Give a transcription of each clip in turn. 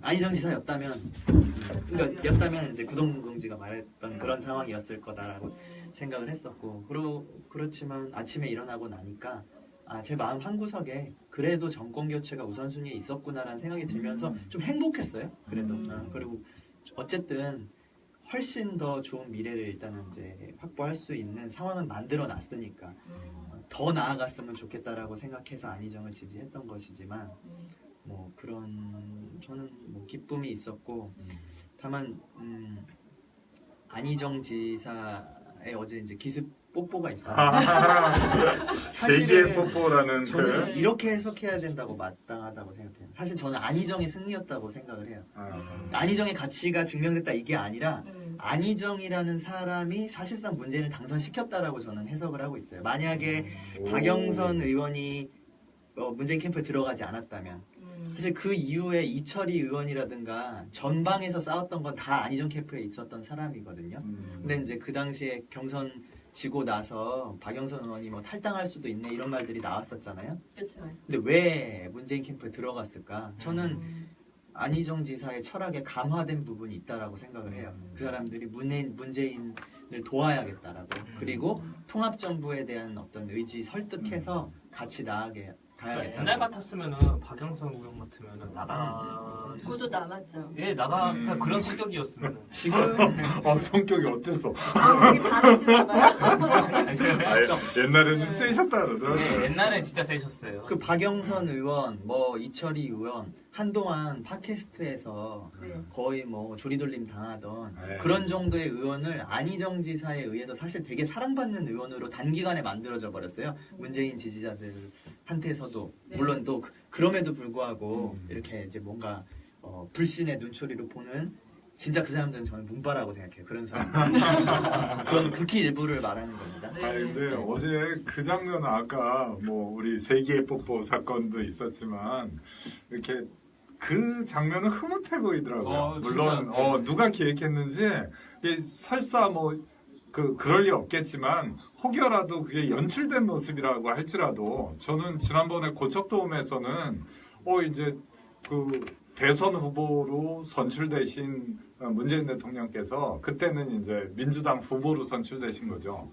안희정 지사였다면, 그러니까 였다면 이제 구동공지가 말했던 그런 상황이었을 거다라고 생각을 했었고, 그렇지만 아침에 일어나고 나니까 제 마음 한구석에 그래도 정권 교체가 우선순위에 있었구나라는 생각이 들면서 좀 행복했어요. 그래도 그리고 어쨌든 훨씬 더 좋은 미래를 일단은 이제 확보할 수 있는 상황은 만들어 놨으니까 더 나아갔으면 좋겠다라고 생각해서 안희정을 지지했던 것이지만 뭐 그런 저는 뭐 기쁨이 있었고 다만 안희정 지사의 어제 이제 기습 뽀뽀가 있어요. 세계의 뽀뽀라는 저는 이렇게 해석해야 된다고 마땅하다고 생각해요. 사실 저는 안희정의 승리였다고 생각을 해요. 안희정의 가치가 증명됐다 이게 아니라 안희정이라는 사람이 사실상 문재인을 당선시켰다라고 저는 해석을 하고 있어요. 만약에 박영선 의원이 문재인 캠프에 들어가지 않았다면 사실 그 이후에 이철희 의원이라든가 전방에서 싸웠던 건 다 안희정 캠프에 있었던 사람이거든요. 근데 이제 그 당시에 경선 지고 나서 박영선 의원이 뭐 탈당할 수도 있네 이런 말들이 나왔었잖아요. 그렇죠. 근데 왜 문재인 캠프에 들어갔을까? 저는 안희정 지사의 철학에 감화된 부분이 있다라고 생각을 해요. 그 사람들이 문재인을 도와야겠다라고 그리고 통합정부에 대한 어떤 의지 설득해서 같이 나아가야겠다. 옛날 같았으면은 박영선 의원 같으면은 나가. 그것도 남았죠. 예, 그냥 그런 성격이었으면. 지금 성격이 어때서? 되게 잘하시나 봐요. 옛날에는 세셨다 그러더라고요. 네, 옛날엔 진짜 세셨어요. 그 박영선 의원, 뭐 이철희 의원 한동안 팟캐스트에서 거의 뭐 조리돌림 당하던 그런 정도의 의원을 안희정 지사에 의해서 사실 되게 사랑받는 의원으로 단기간에 만들어져 버렸어요. 문재인 지지자들한테서도 물론 또 그럼에도 불구하고 이렇게 이제 뭔가 불신의 눈초리로 보는 진짜 그 사람들은 저는 문바라고 생각해요. 그런 사람 그런 극히 일부를 말하는 겁니다. 근데 어제 그 장면은 아까 뭐 우리 세기의 뽀뽀 사건도 있었지만 이렇게 그 장면은 흐뭇해 보이더라고요. 물론 누가 기획했는지 설사 뭐 그럴 리 없겠지만 혹여라도 그게 연출된 모습이라고 할지라도 저는 지난번에 고척도움에서는 이제 그 대선 후보로 선출되신 문재인 대통령께서 그때는 이제 민주당 후보로 선출되신 거죠.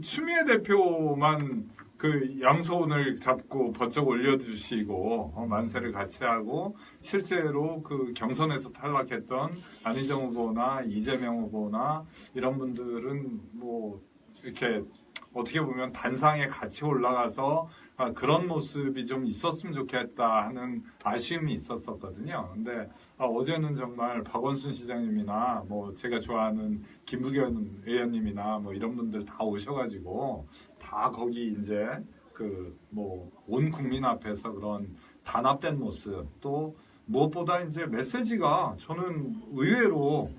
추미애 대표만 그 양손을 잡고 번쩍 올려주시고 만세를 같이 하고 실제로 그 경선에서 탈락했던 안희정 후보나 이재명 후보나 이런 분들은 뭐 이렇게 어떻게 보면 단상에 같이 올라가서 그런 모습이 좀 있었으면 좋겠다 하는 아쉬움이 있었거든요. 근데 어제는 정말 박원순 시장님이나 뭐 제가 좋아하는 김부겸 의원님이나 뭐 이런 분들 다 오셔가지고 다 거기 이제 그 뭐 온 국민 앞에서 그런 단합된 모습 또 무엇보다 이제 메시지가 저는 의외로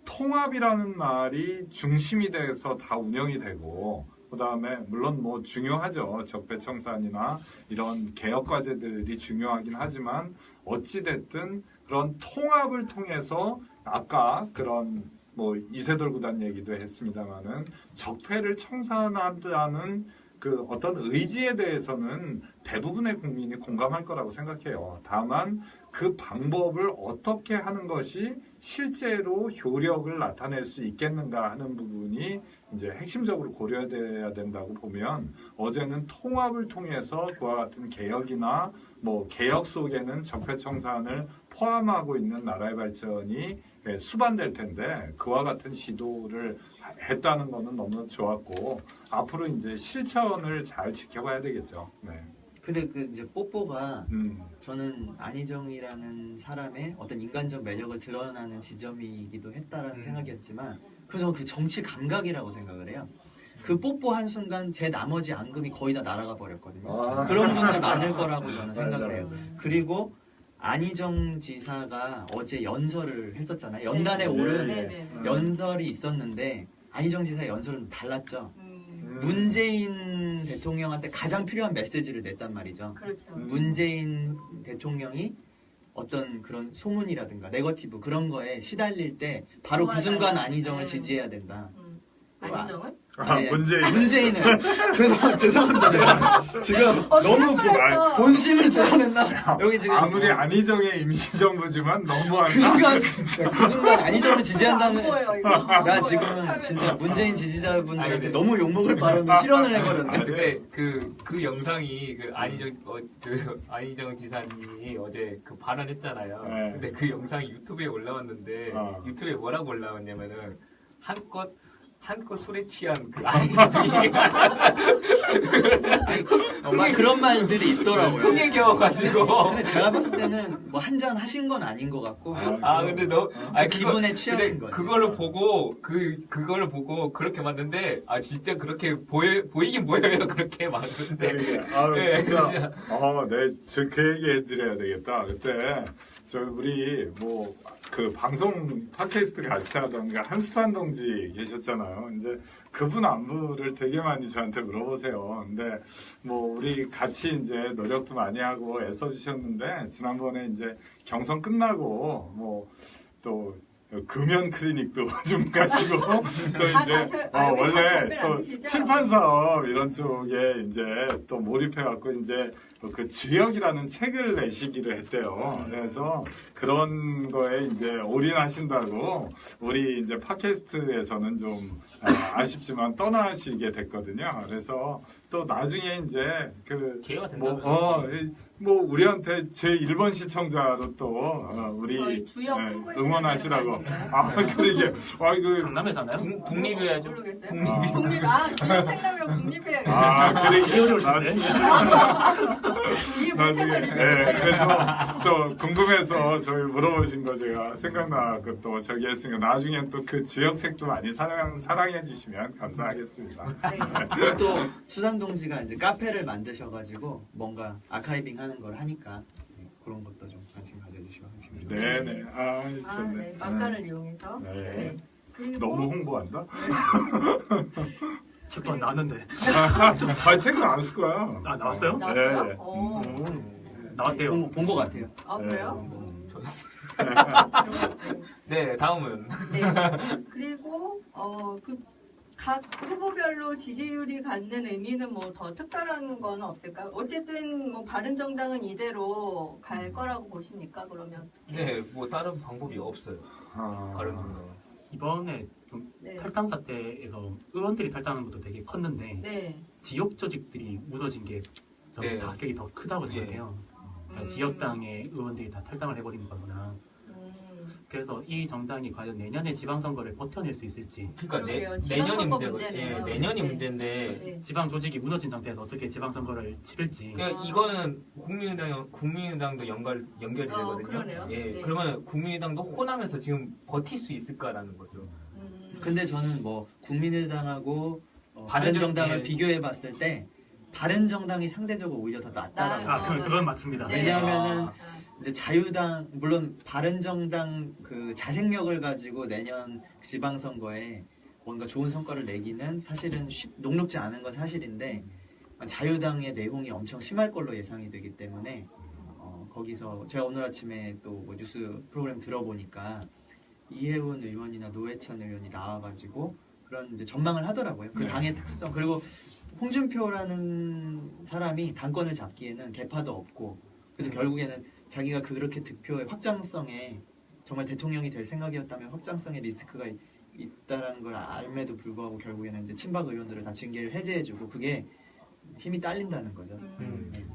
통합이라는 말이 중심이 돼서 다 운영이 되고 그 다음에 물론 뭐 중요하죠. 적폐청산이나 이런 개혁 과제들이 중요하긴 하지만 어찌됐든 그런 통합을 통해서 아까 그런 뭐 이세돌 구단 얘기도 했습니다마는 적폐를 청산한다는 그 어떤 의지에 대해서는 대부분의 국민이 공감할 거라고 생각해요. 다만 그 방법을 어떻게 하는 것이 실제로 효력을 나타낼 수 있겠는가 하는 부분이 이제 핵심적으로 고려돼야 된다고 보면 어제는 통합을 통해서 그와 같은 개혁이나 뭐 개혁 속에는 적폐청산을 포함하고 있는 나라의 발전이 수반될 텐데 그와 같은 시도를 했다는 것은 너무 좋았고 앞으로 이제 실천을 잘 지켜봐야 되겠죠. 네. 근데 그 이제 뽀뽀가 저는 안희정이라는 사람의 어떤 인간적 매력을 드러나는 지점이기도 했다라는 생각이었지만 그래서 그 정치 감각이라고 생각을 해요. 그 뽀뽀 한 순간 제 나머지 앙금이 거의 다 날아가 버렸거든요. 그런 분들 많을 거라고 저는 생각을 해요. 그리고 안희정 지사가 어제 연설을 했었잖아요. 연단에 오른 연설이 있었는데 안희정 지사의 연설은 달랐죠. 문재인 대통령한테 가장 필요한 메시지를 냈단 말이죠. 그렇죠. 문재인 대통령이 어떤 그런 소문이라든가 네거티브 그런 거에 시달릴 때 바로 그 순간 안희정을 지지해야 된다. 안희정을? 문재인을 죄송합니다. 제가 지금 너무 본심을 드러냈나? 여기 지금 아무리 안희정의 임시정부지만 너무한다. 그 순간 안희정을 지지한다는 보여요, 이거. 나 지금 진짜 문재인 지지자분들한테 너무 욕먹을 발언을 실현을 해버렸네. 근데 그 영상이 안희정 지사님이 어제 그 발언했잖아요. 네. 근데 그 영상이 유튜브에 올라왔는데 유튜브에 뭐라고 올라왔냐면은 한껏 술에 취한 그 안희정이 막 그런 말들이 있더라고요. 흥에 겨워가지고. 근데 제가 봤을 때는 뭐 한 잔 하신 건 아닌 것 같고. 근데 기분에 취하신 거예요. 그걸로 보고 그렇게 봤는데 진짜 그렇게 보이긴 보여요. 그렇게 봤는데. 네, 진짜. 그 얘기 해드려야 되겠다. 그때 우리 그 방송 팟캐스트 같이 하던 한수산 동지 계셨잖아요. 이제 그분 안부를 되게 많이 저한테 물어보세요. 근데 우리 같이 이제 노력도 많이 하고 애써주셨는데 지난번에 이제 경선 끝나고 또 금연 클리닉도 좀 가시고 또 이제 원래 또 출판 사업 이런 쪽에 이제 또 몰입해갖고 이제 그 주역이라는 책을 내시기를 했대요. 그래서 그런 거에 이제 올인하신다고 우리 이제 팟캐스트에서는 좀 아쉽지만 떠나시게 됐거든요. 그래서 또 나중에 이제 기회가 된다면 우리한테 제 1번 시청자로 또 우리 응원하시라고. 그러게. 강남에 사나요? 독립해야죠. 독립. 책나면 독립해야겠다. 나중에. 그래서 또 궁금해서 저희 물어보신 거 제가 생각나고 또 저기 했으니까 나중에 또 그 주역책도 많이 사랑해 주시면 감사하겠습니다. 그리고 또 수산 동지가 이제 카페를 만드셔가지고 뭔가 아카이빙하는 걸 하니까 그런 것도 좀 관심 가져주시면 좋겠습니다. 네네. 좋네. 네. 막간을 이용해서. 네. 그리고 너무 홍보한다? 책도 안 나왔는데. 책은 안 쓸 거야. 나왔어요? 나왔어요? 네. 나왔대요. 본 것 같아요. 그래요? 네, 다음은. 네. 그리고 각 후보별로 지지율이 갖는 의미는 더 특별한 건 없을까요? 어쨌든 바른정당은 이대로 갈 거라고 보십니까? 그러면? 네, 다른 방법이 없어요. 바른정당은. 이번에 좀 탈당 사태에서 의원들이 탈당한 것도 되게 컸는데 지역 조직들이 무너진 게 저는 타격이 더 크다고 생각해요. 그러니까 지역당의 의원들이 다 탈당을 해버린 거구나. 그래서 이 정당이 과연 내년에 지방선거를 버텨낼 수 있을지. 그러니까 내년이 문제고, 내년이 문제인데 지방 조직이 무너진 상태에서 어떻게 지방선거를 치를지. 그러니까 이거는 국민의당도 연결이 되거든요. 그러네요. 그러면 국민의당도 호남에서 지금 버틸 수 있을까라는 거죠. 근데 저는 국민의당하고 바른정당을 비교해봤을 때 바른정당이 상대적으로 오히려 더 낫다라고. 그건 맞습니다. 왜냐하면은 이제 자유당 물론 바른정당 그 자생력을 가지고 내년 지방선거에 뭔가 좋은 성과를 내기는 사실은 녹록지 않은 건 사실인데 자유당의 내홍이 엄청 심할 걸로 예상이 되기 때문에 거기서 제가 오늘 아침에 또 뉴스 프로그램 들어보니까 이혜훈 의원이나 노회찬 의원이 나와가지고 그런 이제 전망을 하더라고요. 그 당의 특성 그리고 홍준표라는 사람이 당권을 잡기에는 개파도 없고 그래서 결국에는 자기가 그렇게 득표의 확장성에 정말 대통령이 될 생각이었다면 확장성의 리스크가 있다는 걸 알면도 불구하고 결국에는 이제 친박 의원들을 다 징계를 해제해주고 그게 힘이 딸린다는 거죠.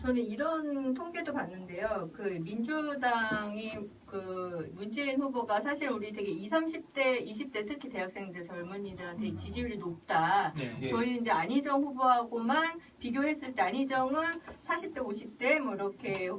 저는 이런 통계도 봤는데요. 그 민주당이 그 문재인 후보가 사실 우리 되게 20, 30대, 20대 특히 대학생들 젊은이들한테 지지율이 높다. 저희 이제 안희정 후보하고만 비교했을 때 안희정은 40대, 50대 이렇게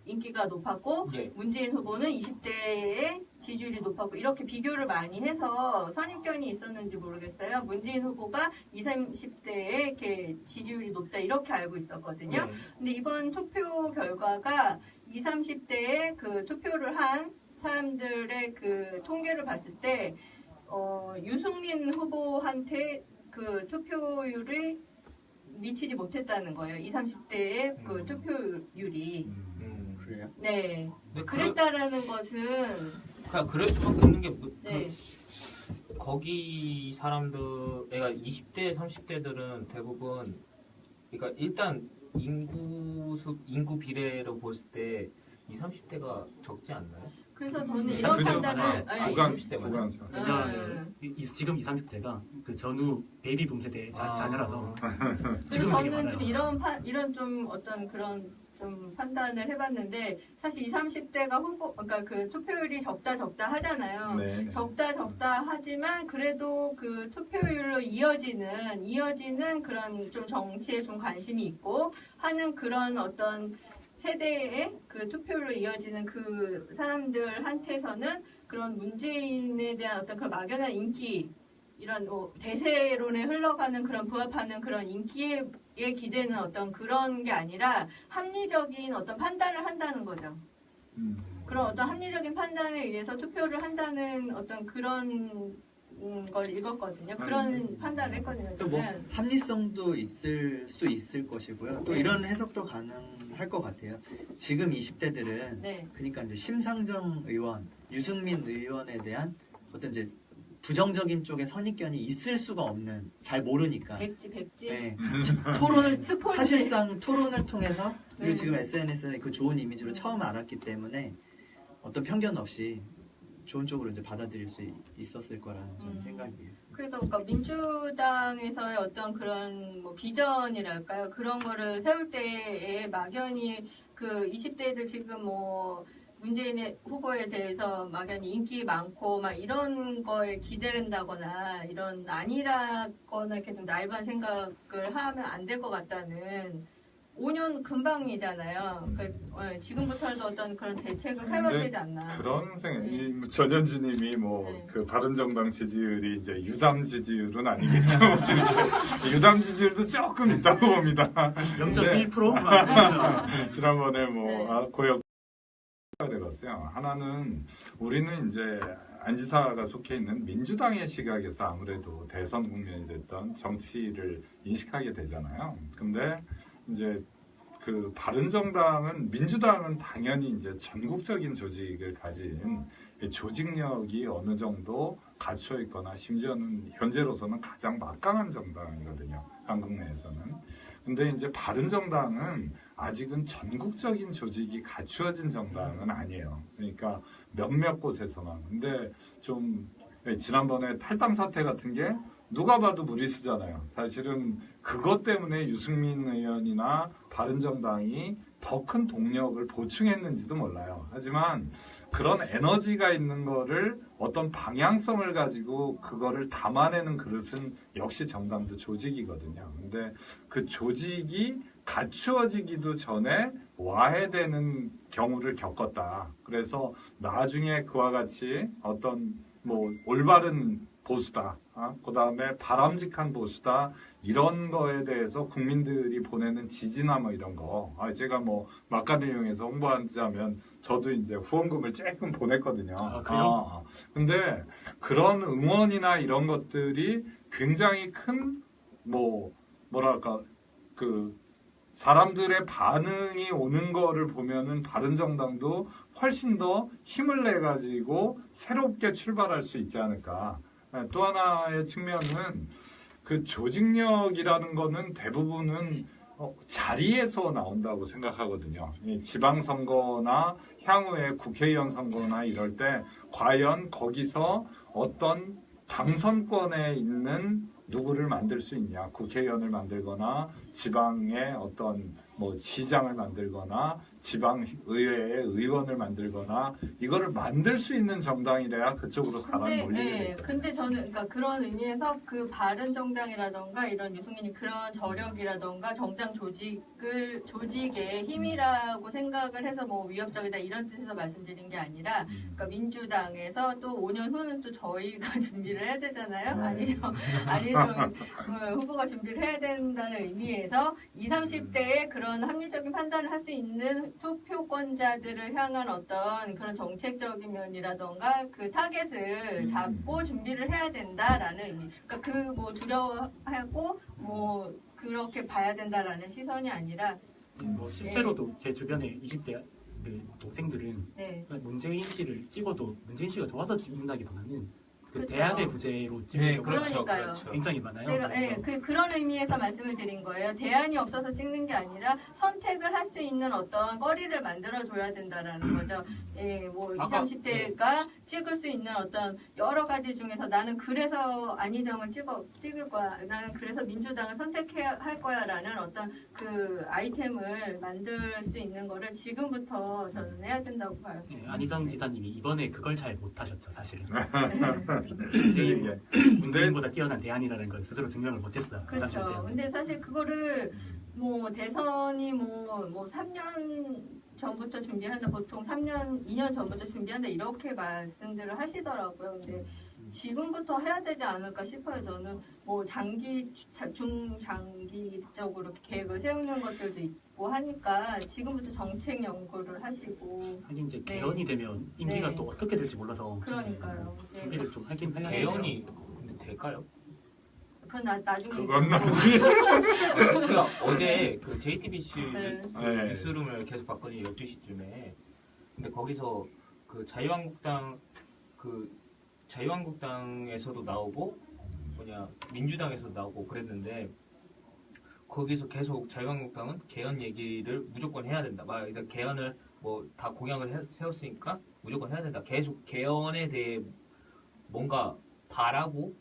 인기가 높았고 문재인 후보는 20대의 지지율이 높았고 이렇게 비교를 많이 해서 선입견이 있었는지 모르겠어요. 문재인 후보가 20, 30대에 이렇게 지지율이 높다 이렇게 알고 있었거든요. 근데 이번 투표 결과가 20, 30대에 그 투표를 한 사람들의 그 통계를 봤을 때 유승민 후보한테 그 투표율이 미치지 못했다는 거예요. 20, 30대의 그 투표율이. 그래요? 네. 그랬다라는 것은 그럴 수밖에 없는 게 거기 사람들, 애가 20대, 30대들은 대부분, 그러니까 일단 인구 비례로 봤을 때 20, 30대가 적지 않나요? 그래서 저는 네. 이런 그죠. 판단을 구간상. 지금 20, 30대가 그 전후 베이비 붐 세대 자녀라서 그래서 지금 되게 저는 많아요. 좀 이런 좀 어떤 그런 좀 판단을 해봤는데 사실 20, 30대가 그러니까 그 투표율이 적다 하잖아요. 네. 적다 하지만 그래도 그 투표율로 이어지는 그런 좀 정치에 좀 관심이 있고 하는 그런 어떤 세대의 그 투표율로 이어지는 그 사람들한테서는 그런 문재인에 대한 어떤 그런 막연한 인기 이런 대세론에 흘러가는 그런 부합하는 그런 인기에 기대는 어떤 그런 게 아니라 합리적인 어떤 판단을 한다는 거죠. 그런 어떤 합리적인 판단에 의해서 투표를 한다는 어떤 그런 걸 읽었거든요. 그런 판단을 했거든요. 또 뭐 합리성도 있을 수 있을 것이고요. 또 네. 이런 해석도 가능할 것 같아요. 지금 20대들은 네. 그러니까 이제 심상정 의원, 유승민 의원에 대한 어떤 이제 부정적인 쪽의 선입견이 있을 수가 없는, 잘 모르니까. 백지. 네. 토론을 스포일러. 사실상 토론을 통해서 그리고 네. 지금 SNS에 그 좋은 이미지로 처음 알았기 때문에 어떤 편견 없이 좋은 쪽으로 이제 받아들일 수 있었을 거라는 저는 생각이에요. 그래서 그러니까 민주당에서의 어떤 그런 뭐 비전이랄까요? 그런 거를 세울 때에 막연히 그 20대들 지금 뭐 문재인 후보에 대해서 막연히 인기 많고 막 이런 걸 기대한다거나 이런 아니라거나 이렇게 좀 나이반 생각을 하면 안 될 것 같다는 5년 금방이잖아요. 지금부터라도 어떤 그런 대책을 세워야 되지 않나. 그런 생각, 전현주님이 뭐 그 바른정당 지지율이 이제 유담 지지율은 아니겠죠. 유담 지지율도 조금 있다고 봅니다. 0.1%? 지난번에 뭐 네. 고역 되었어요. 하나는 우리는 이제 안 지사가 속해 있는 민주당의 시각에서 아무래도 대선 국면이 됐던 정치를 인식하게 되잖아요. 근데 이제 그 바른정당은 민주당은 당연히 이제 전국적인 조직을 가진 조직력이 어느 정도 갖춰 있거나 심지어는 현재로서는 가장 막강한 정당이거든요. 한국 내에서는. 근데 이제 바른정당은 아직은 전국적인 조직이 갖추어진 정당은 아니에요. 그러니까 몇몇 곳에서만. 근데 좀 지난번에 탈당 사태 같은 게 누가 봐도 무리수잖아요. 사실은 그것 때문에 유승민 의원이나 바른정당이 더 큰 동력을 보충했는지도 몰라요. 하지만 그런 에너지가 있는 거를 어떤 방향성을 가지고 그거를 담아내는 그릇은 역시 정당도 조직이거든요. 근데 그 조직이 갖추어지기도 전에 와해되는 경우를 겪었다. 그래서 나중에 그와 같이 어떤 뭐 올바른 보수다, 그 다음에 바람직한 보수다, 이런 거에 대해서 국민들이 보내는 지지나 뭐 이런 거, 제가 뭐 막간을 이용해서 홍보하자면 저도 이제 후원금을 조금 보냈거든요. 그래요? 근데 그런 응원이나 이런 것들이 굉장히 큰 뭐랄까 그 사람들의 반응이 오는 거를 보면은 바른정당도 훨씬 더 힘을 내 가지고 새롭게 출발할 수 있지 않을까. 또 하나의 측면은 그 조직력이라는 거는 대부분은 자리에서 나온다고 생각하거든요. 이 지방선거나 향후에 국회의원 선거나 이럴 때 과연 거기서 어떤 당선권에 있는 누구를 만들 수 있냐, 국회의원을 만들거나 지방의 어떤 뭐 시장을 만들거나 지방의회의 의원을 만들거나 이거를 만들 수 있는 정당이래야 그쪽으로 사람이 몰리게 되거든요. 근데 저는 그러니까 그런 의미에서 그 바른정당이라던가 이런 유승민이 그런 저력이라던가 정당 조직의 힘이라고 생각을 해서 뭐 위협적이다 이런 뜻에서 말씀드린 게 아니라 그러니까 민주당에서 또 5년 후는 또 저희가 준비를 해야 되잖아요. 아니면 후보가 준비를 해야 된다는 의미에서 20, 30대에 그런 합리적인 판단을 할 수 있는 투표권자들을 향한 어떤 그런 정책적인 면이라던가 그 타겟을 잡고 준비를 해야 된다라는 의미. 그러니까 그 뭐 두려워하고 뭐 그렇게 봐야 된다라는 시선이 아니라 뭐 실제로도 제 주변에 20대 그 동생들은 네. 문재인 씨를 찍어도 문재인 씨가 좋아서 찍는다기보다는 그 그쵸. 대안의 부재로 네, 찍는 경우가 그러니까요. 그렇죠. 굉장히 많아요. 제가 그래서 그런 의미에서 말씀을 드린 거예요. 대안이 없어서 찍는 게 아니라 선택을 할 수 있는 어떤 거리를 만들어 줘야 된다라는 거죠. 뭐 20, 아까, 30대가 찍을 수 있는 어떤 여러 가지 중에서 나는 그래서 안희정을 찍을 거야. 나는 그래서 민주당을 선택해야 할 거야라는 어떤 그 아이템을 만들 수 있는 거를 지금부터 저는 해야 된다고 봐요. 안희정 지사님이 이번에 그걸 잘 못하셨죠, 사실은. 예, 이제 예. 문재인보다 뛰어난 대안이라는 걸 스스로 증명을 못했어요. 그 당시 그렇죠. 때문에. 근데 사실 그거를 뭐 대선이 뭐 3년 전부터 준비한다, 보통 2년 전부터 준비한다 이렇게 말씀들을 하시더라고요. 근데 지금부터 해야 되지 않을까 싶어요. 저는 뭐 중장기적으로 계획을 세우는 것들도 있고 하니까 지금부터 정책 연구를 하시고. 하긴 이제 네. 개헌이 되면 임기가 네. 또 어떻게 될지 몰라서 그러니까요. 네. 준비를 좀 하긴 해야 돼요. 개헌이 근데 될까요? 그건 나중에. 그건 얘기하고. 나중에. 제가 어제 그 JTBC 네. 네. 뉴스룸을 계속 봤거든요. 12시쯤에. 근데 거기서 그 자유한국당에서도 나오고 민주당에서도 나오고 그랬는데 거기서 계속 자유한국당은 개헌 얘기를 무조건 해야 된다. 막 개헌을 뭐 다 공약을 세웠으니까 무조건 해야 된다. 계속 개헌에 대해 뭔가 바라고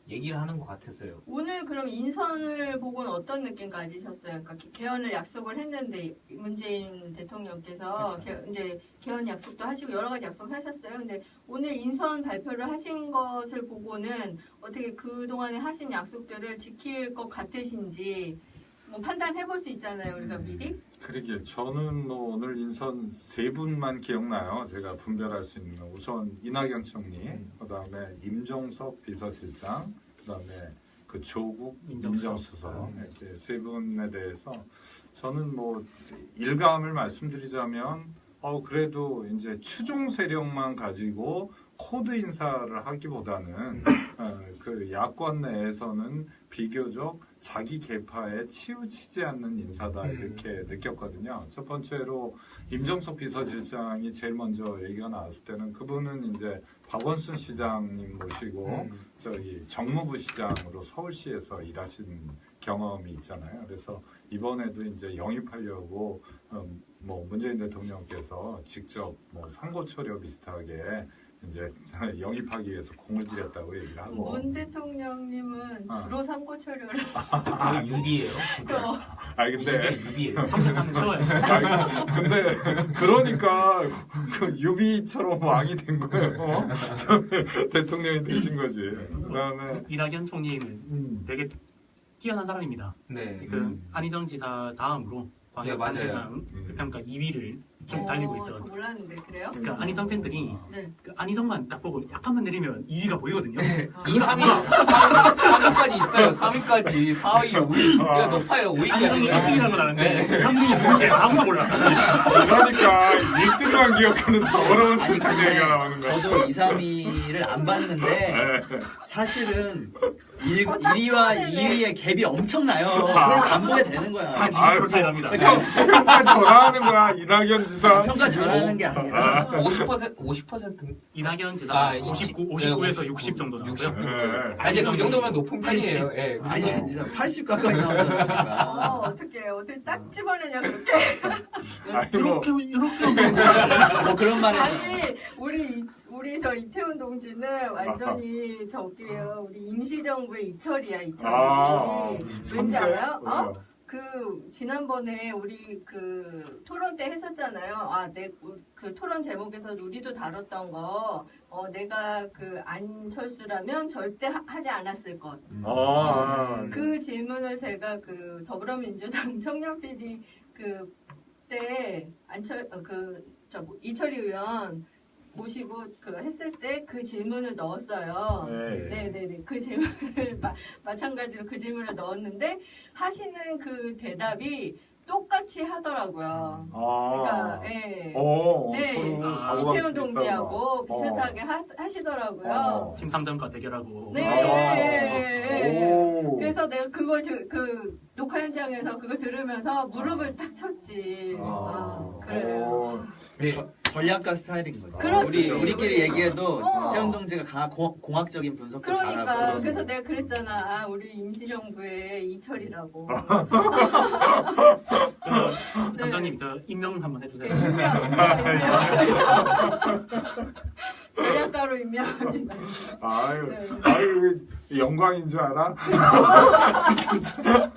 얘기를 하는 것 같았어요. 오늘 그럼 인선을 보고는 어떤 느낌 가지셨어요? 그러니까 개헌을 약속을 했는데 문재인 대통령께서 그렇죠. 이제 개헌 약속도 하시고 여러 가지 약속을 하셨어요. 근데 오늘 인선 발표를 하신 것을 보고는 어떻게 그동안에 하신 약속들을 지킬 것 같으신지 뭐 판단해 볼 수 있잖아요. 우리가 미리. 그러게 저는 뭐 오늘 인선 세 분만 기억나요. 제가 분별할 수 있는 우선 이낙연 총리, 그다음에 임종석 비서실장, 그다음에 그 조국 민정수석 이렇게 세 분에 대해서 저는 뭐 일감을 말씀드리자면 그래도 이제 추종 세력만 가지고 코드 인사를 하기보다는 그 야권 내에서는 비교적 자기 계파에 치우치지 않는 인사다 이렇게 느꼈거든요. 첫 번째로 임정석 비서실장이 제일 먼저 얘기가 나왔을 때는 그분은 이제 박원순 시장님 모시고 저기 정무부 시장으로 서울시에서 일하신 경험이 있잖아요. 그래서 이번에도 이제 영입하려고 뭐 문재인 대통령께서 직접 뭐 상고초려 비슷하게 이제 영입하기 위해서 공을 들였다고 얘기를 하고 문 대통령님은 주로 삼고초려를 유비예요, 진짜. 근데 유비예요. 삼색하면 채워요. 근데 그러니까 그 유비처럼 왕이 된 거예요. 대통령이 되신 거지. 그다음에 이낙연 총리는 되게 뛰어난 사람입니다. 네. 그 안희정 지사 다음으로 광역 맞아요. 단체장 그 평가 2위를 쭉 달리고 저 있던. 몰랐는데 그래요? 그러니까 안희정 팬들이 네. 그 안희정만 딱 보고 약간만 내리면 2위가 보이거든요. 아. 3위까지 있어요. 3위까지, 4위, 5위. 이거 높아요. 안희정이 5위까지. 1등이라는 걸 아는데 3등이 누군지 아무도 몰라. 그러니까 1등만 기억하는 더러운 세상 얘기가 나오는 거야. 저도 2, 3위를 안 봤는데 사실은 1위와 2위의 갭이 엄청나요. 그래서 안 보게 되는 거야. 한 20% 차이 납니다. 평가 전화하는 거야 이낙연 지사. 평가 전하는 게 아니라 50%? 이낙연 지사 59, 59에서 60 정도 나오고요. 60. 네. 아니, 그 정도면 높은 편이에요. 예. 아니 진짜 80 가까이 나오니까. 어떻게 딱 집어내냐 그렇게. 이렇게 뭐 그런 말에서 아니 우리 저 이태원 동지는 완전히 저기요 우리 임시정부의 이철이야 이철이. 왠지 알아요? 그 지난번에 우리 그 토론 때 했었잖아요. 그 토론 제목에서 우리도 다뤘던 거. 내가 그 안철수라면 절대 하지 않았을 것. 그 질문을 제가 그 더불어민주당 청년 PD 그때 이철이 의원 모시고 했을 때 그 질문을 넣었어요. 네네네. 그 질문을 마찬가지로 그 질문을 넣었는데 하시는 그 대답이 똑같이 하더라고요. 그러니까 네, 이태원 동지하고 비슷하게 하시더라고요. 심상정과 대결하고. 네. 그래서 내가 그걸 그 녹화 현장에서 그걸 들으면서 무릎을 딱 쳤지. 그래요. 네. 전략가 스타일인 거지. 그렇지. 우리끼리 얘기해도 어. 태훈 동지가 강한 공학적인 분석도 그러니까 잘하고. 그래서 내가 그랬잖아. 아, 우리 임시정부의 이철이라고. 점장님 저 임명 한번 해주세요. 전략가로 임명합니다. 아유, 네. 아유, 영광인 줄 알아? 진짜. 나도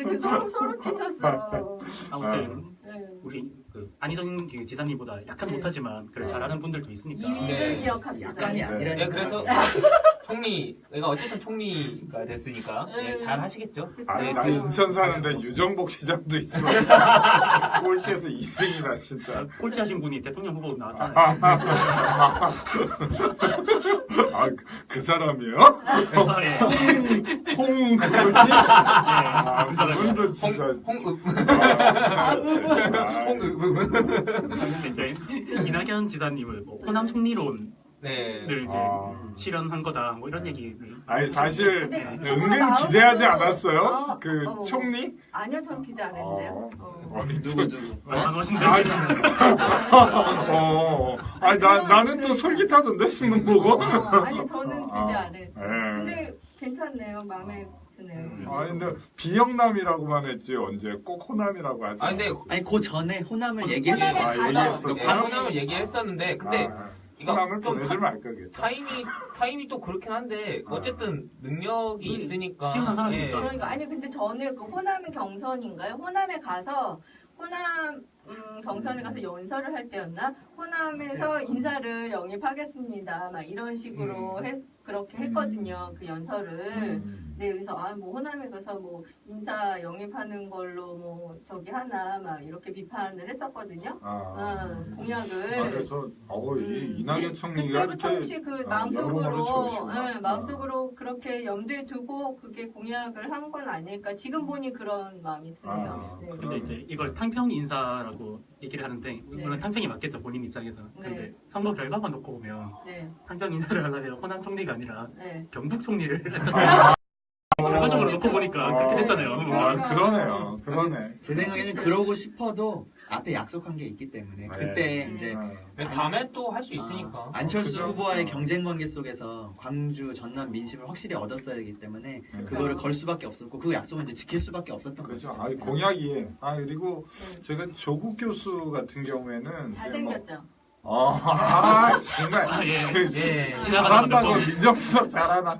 그 소름 끼쳤어. 아무튼 네. 우리 그 안희정 그 지사님보다 약간 네. 못하지만 그래 잘하는 분들도 있으니까. 이미를 네. 기억합시다. 약간이 네. 아니라. 네, 그래서 총리, 내가 어쨌든 총리가 됐으니까 네, 잘 하시겠죠. 아니, 네, 나 그- 인천 사는데 유정복 시장도 있어. 꼴찌에서 2등이라 진짜. 꼴찌 하신 분이 대통령 후보 나왔잖아요. 아, 그 사람이요? 아, 예. 홍 그분이? 아, 그 사람이요. 그분도 진짜. 홍읍. 아, 근데 이제 이낙연 지사님을 뭐 호남 총리론을 네. 이제 아. 실현한 거다 뭐 이런 얘기를. 아니 사실 근데 은근 기대하지 않았어요? 어, 그 어. 총리? 아니요, 전 기대 안 했는데요. 누구? 안 오신데. 아니 나는 또 솔깃하던데 신문 보고. 아니, 저는 기대 안 했어요. 예. 근데 괜찮네요. 마음에 드네요. 아니 근데 비영남이라고만 했지 언제 꼭 호남이라고 하지 아니, 근데 않았어요. 아니 그 전에 호남을 호남에 얘기했어. 가서. 얘기했었어. 네, 호남을 얘기했었는데 근데 이거 호남을 좀 보내지 말까겠다. 타임이 또 그렇긴 한데 어쨌든 능력이 있으니까 뛰어난 사람이니까. 그러니까 아니 근데 전에 그 호남 경선인가요? 호남에 가서 호남 경선에 가서 연설을 할 때였나? 호남에서 인사를 영입하겠습니다. 막 이런 식으로 그렇게 했거든요. 그 연설을. 네, 그래서 뭐 호남에 가서 뭐 인사 영입하는 걸로 뭐 저기 하나 막 이렇게 비판을 했었거든요. 공약을. 그래서 이 이낙연 총리가 그때부터 이렇게 혹시 그 여론을 마음속으로 채우시구나. 마음속으로 그렇게 염두에 두고 그게 공약을 한 건 아닐까 지금 보니 그런 마음이 드네요. 네. 근데 이제 이걸 탕평 인사라고 얘기를 하는데 물론 탕평이 맞겠죠 본인 입장에서. 근데 네. 선거 결과만 놓고 보면 네, 탕평 인사를 하려면 호남 총리가 아니라 네. 경북 총리를 했었어요. 결과적으로 놓고 보니까 그렇게 됐잖아요. 그러네. 제 생각에는 그러고 싶어도 앞에 약속한 게 있기 때문에 그때 이제 다음에 또 할 수 있으니까. 안철수 그죠? 후보와의 경쟁 관계 속에서 광주 전남 민심을 확실히 얻었어야 되기 때문에 그거를 걸 수밖에 없었고 그 약속은 이제 지킬 수밖에 없었던 그렇죠. 거죠. 아니 공약이 그리고 제가 조국 교수 같은 경우에는 잘생겼죠. 정말 예. 잘한다고 민정수석 잘하나.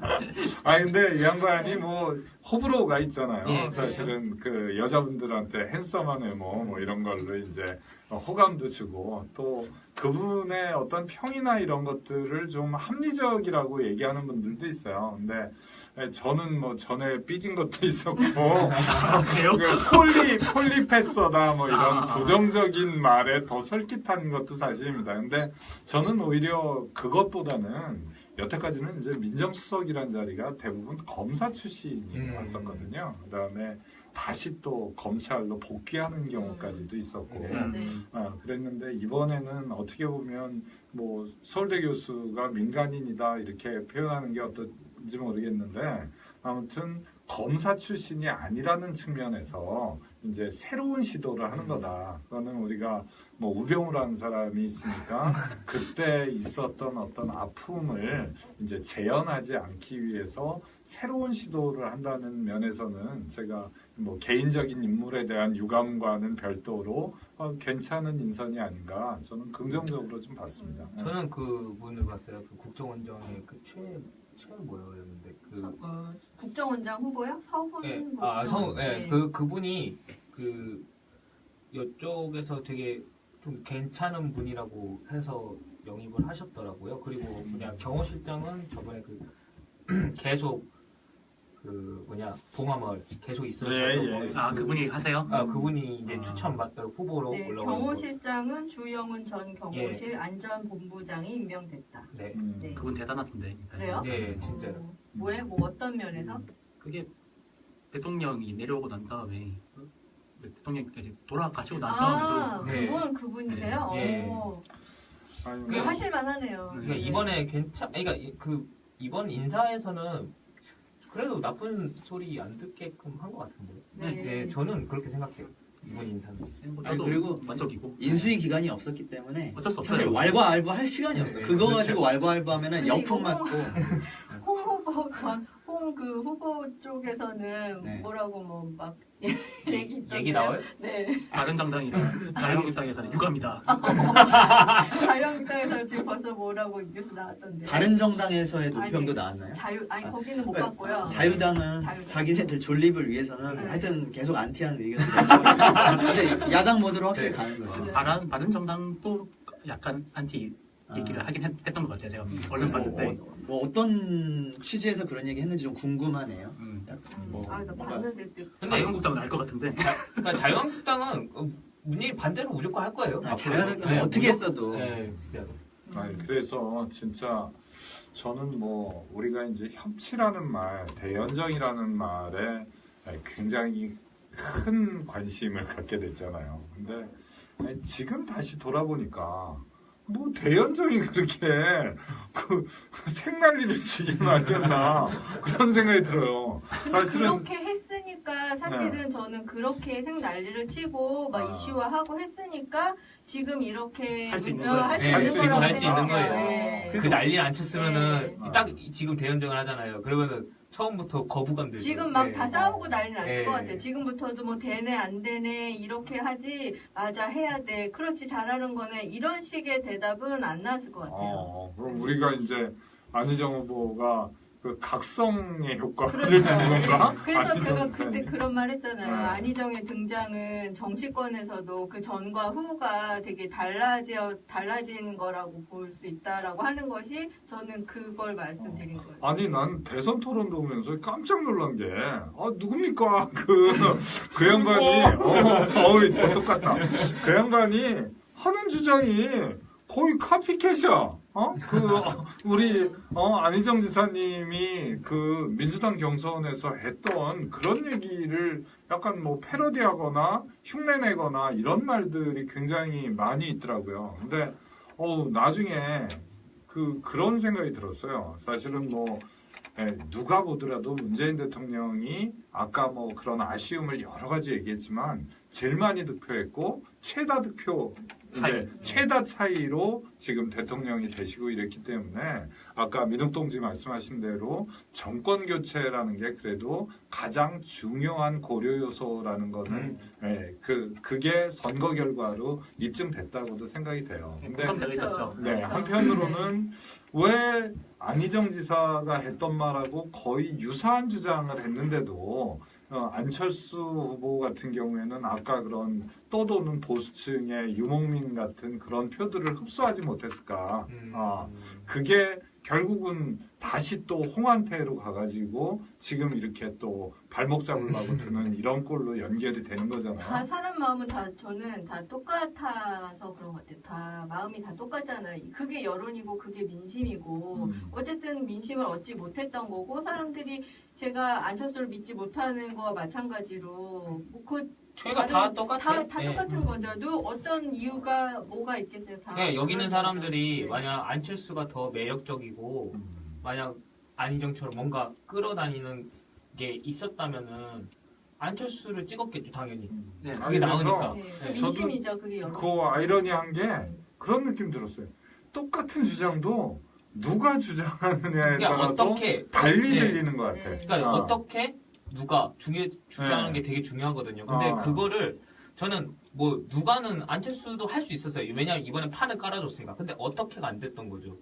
근데 이 양반이 뭐 호불호가 있잖아요. 예, 사실은 그 여자분들한테 핸섬한 외모 뭐 이런 걸로 이제 호감도 주고 또 그분의 어떤 평이나 이런 것들을 좀 합리적이라고 얘기하는 분들도 있어요. 근데 저는 뭐 전에 삐진 것도 있었고 폴리패서다 뭐 이런 부정적인 말에 더 설깃한 것도 사실입니다. 근데 저는 오히려 그것보다는 여태까지는 이제 민정수석이란 자리가 대부분 검사 출신이 왔었거든요. 그다음에 다시 또 검찰로 복귀하는 경우까지도 있었고 네. 그랬는데 이번에는 어떻게 보면 뭐 서울대 교수가 민간인이다 이렇게 표현하는 게 어떤지 모르겠는데 아무튼 검사 출신이 아니라는 측면에서 이제 새로운 시도를 하는 거다. 그거는 우리가 뭐 우병우라는 사람이 있으니까 그때 있었던 어떤 아픔을 이제 재현하지 않기 위해서 새로운 시도를 한다는 면에서는 제가 뭐 개인적인 인물에 대한 유감과는 별도로 괜찮은 인선이 아닌가 저는 긍정적으로 좀 봤습니다. 저는 그 분을 봤어요. 그 국정원장의 그 최 뭐였는데 국정원장 후보요? 서훈 예. 국정원장. 네. 그분이 그 이쪽에서 되게 좀 괜찮은 분이라고 해서 영입을 하셨더라고요. 그리고 그냥 경호실장은 저번에 계속 봉화마을 계속 있으셨던 거. 그분이 하세요? 그분이 이제 추천받다 후보로 네, 올라온 경호실장은 주영훈 전 경호실 안전본부장이 임명됐다. 네. 네. 그분 대단하던데. 그래요? 네, 진짜로. 뭐 어떤 면에서? 그게 대통령이 내려오고 난 다음에 대통령까지 돌아가시고 난 다음에도 네. 그분이세요? 네. 그게 하실만하네요. 그러니까 이번에 그러니까 이번 인사에서는 그래도 나쁜 소리 안 듣게끔 한 것 같은데. 네. 저는 그렇게 생각해요. 이번 인사는. 뭐 아니, 저도 그리고 만족이고 인수위 기간이 없었기 때문에 어쩔 수 없어요. 사실 왈가왈부 할 시간이 네, 없어. 네, 그거 그렇죠. 가지고 왈가왈부 하면은 근데 역풍 이거 맞고. 홍 후보 그 후보 쪽에서는 네. 뭐라고 뭐 막 얘기 있던데요? 얘기 나와요? 네. 다른 정당이랑 자유한국당에서는 육아입니다. 자유한국당에서 지금 벌써 뭐라고 뉴스 나왔던데. 다른 정당에서의 논평도 아니, 나왔나요? 아니 거기는 못 네. 봤고요. 자유당은 자유당. 자기네들 존립을 위해서는 네. 하여튼 계속 안티하는 의견을 내시고 이제 야당 모드로 확실히 네. 가는 거죠. 네. 다른 정당도 약간 안티 얘기를 하긴 했던 것 같아요. 제가 얼른 봤는데 뭐 어떤 취지에서 그런 얘기 했는지 좀 궁금하네요. 뭐 아, 나 뭔가 봤는데 그 근데 자유한국당은 알 것 같은데 그러니까 자유한국당은 문재인 반대로 무조건 할 거예요. 자유한국당 네, 어떻게 무조건- 했어도 네, 진짜. 아니, 그래서 진짜 저는 뭐 우리가 이제 협치라는 말, 대연정이라는 말에 굉장히 큰 관심을 갖게 됐잖아요. 근데 아니, 지금 다시 돌아보니까 뭐 대연정이 그렇게 그 생난리를 치기 말이었나 그런 생각이 들어요. 사실은 그렇게 했으니까 사실은 저는 그렇게 생난리를 치고 막 이슈화하고 했으니까 지금 이렇게 할수 있는 할 거예요. 수 네, 있는 지금 거라고 할 수 있는 생각해요. 거예요. 네. 그 난리를 안 쳤으면은 네. 딱 지금 대연정을 하잖아요. 그러면은 처음부터 거부감 들죠. 지금 막 네. 다 싸우고 난리 났을 네. 것 같아요. 지금부터도 뭐 되네 안 되네 이렇게 하지 맞아 해야 돼 그렇지 잘하는 거네 이런 식의 대답은 안 나왔을 것 같아요. 그럼 우리가 이제 안희정 후보가 그 각성의 효과를 그렇죠. 준 건가? 그래서 안희정 제가 지사님. 그때 그런 말 했잖아요. 네. 안희정의 등장은 정치권에서도 그 전과 후가 되게 달라진 거라고 볼 수 있다라고 하는 것이 저는 그걸 말씀드린 거예요. 아니 난 대선 토론도 보면서 깜짝 놀란 게 누굽니까 그 양반이 어이 더 똑같다 그 양반이 하는 주장이 거의 카피캣이야. 우리 안희정 지사님이 그 민주당 경선에서 했던 그런 얘기를 약간 뭐 패러디하거나 흉내내거나 이런 말들이 굉장히 많이 있더라고요. 근데 나중에 그런 생각이 들었어요. 사실은 뭐 누가 보더라도 문재인 대통령이 아까 뭐 그런 아쉬움을 여러 가지 얘기했지만 제일 많이 득표했고 최다 득표 이제 최다 차이로 지금 대통령이 되시고 이랬기 때문에 아까 민욱동지 말씀하신 대로 정권 교체라는 게 그래도 가장 중요한 고려 요소라는 거는 그게 선거 결과로 입증됐다고도 생각이 돼요. 근데 공감되고 있었죠. 네, 한편으로는 왜 안희정 지사가 했던 말하고 거의 유사한 주장을 했는데도 안철수 후보 같은 경우에는 아까 그런 떠도는 보수층의 유목민 같은 그런 표들을 흡수하지 못했을까? 그게 결국은 다시 또 홍한태로 가가지고 지금 이렇게 또 발목 잡으려고 드는 이런 꼴로 연결이 되는 다 거잖아요. 사람 마음은 저는 다 똑같아서 그런 것 같아요. 다 마음이 다 똑같잖아요. 그게 여론이고 그게 민심이고 어쨌든 민심을 얻지 못했던 거고 사람들이 제가 안철수를 믿지 못하는 거와 마찬가지로 저희가 다 똑같아요. 다 네. 똑같은 거죠. 어떤 이유가 뭐가 있겠어요? 다 그냥 여기 있는 사람들이 네. 만약 안철수가 더 매력적이고 만약 안희정처럼 뭔가 끌어다니는 게 있었다면은 안철수를 찍었겠죠 당연히. 네. 그게 나오니까. 네, 네. 민심이죠. 그게 여론. 그 아이러니한 게 그런 느낌 들었어요. 똑같은 주장도 누가 주장하느냐에 그러니까 따라서 어떻게 달리 네. 들리는 것 같아. 네. 그러니까 어떻게 누가 주장하는 게 되게 중요하거든요. 근데 그거를 저는 뭐 누가는 안철수도 할 수 있었어요. 왜냐하면 이번에 판을 깔아줬으니까. 근데 어떻게가 안 됐던 거죠.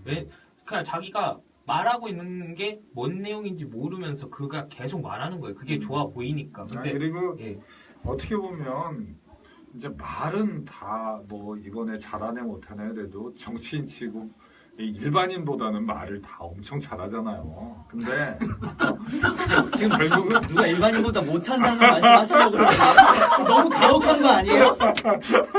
왜 그냥 자기가 말하고 있는 게 뭔 내용인지 모르면서 그가 계속 말하는 거예요. 그게 좋아 보이니까. 근데 그리고 예. 어떻게 보면 이제 말은 다 뭐 이번에 잘하네 못하네 해도 정치인 치고 일반인보다는 말을 다 엄청 잘하잖아요. 근데 지금 결국은 누가 일반인보다 못한다는 말씀하시려고 그러는데 너무 가혹한 거 아니에요?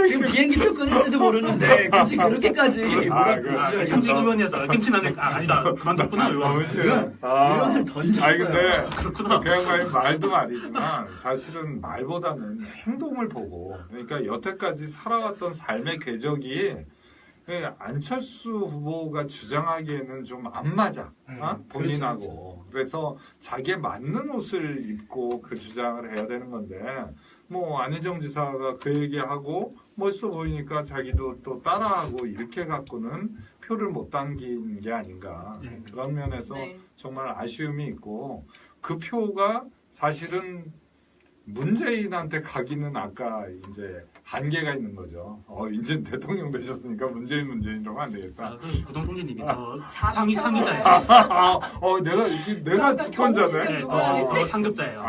지금 비행기표 끊을지도 모르는데 굳이 그렇게까지 뭐라 그러죠? 김치 의원이어서 김치 나는 아니다 그만뒀구나 의원. 의원을 던졌어요. 아니 근데 그 양반이 말도 말이지만 사실은 말보다는 행동을 보고 그러니까 여태까지 살아왔던 삶의 궤적이 안철수 후보가 주장하기에는 좀 안 맞아. 본인하고. 그렇죠. 그래서 자기에 맞는 옷을 입고 그 주장을 해야 되는 건데 뭐 안희정 지사가 그 얘기하고 멋있어 보이니까 자기도 또 따라하고 이렇게 갖고는 표를 못 당긴 게 아닌가. 그런 면에서 네. 정말 아쉬움이 있고 그 표가 사실은 문재인한테 가기는 아까 이제 한계가 있는 거죠. 이제 대통령 되셨으니까 문재인 이러면 안 되겠다. 구동통지님이 더 상위자예요. 내가 주권자네. 네, 더 상급자예요.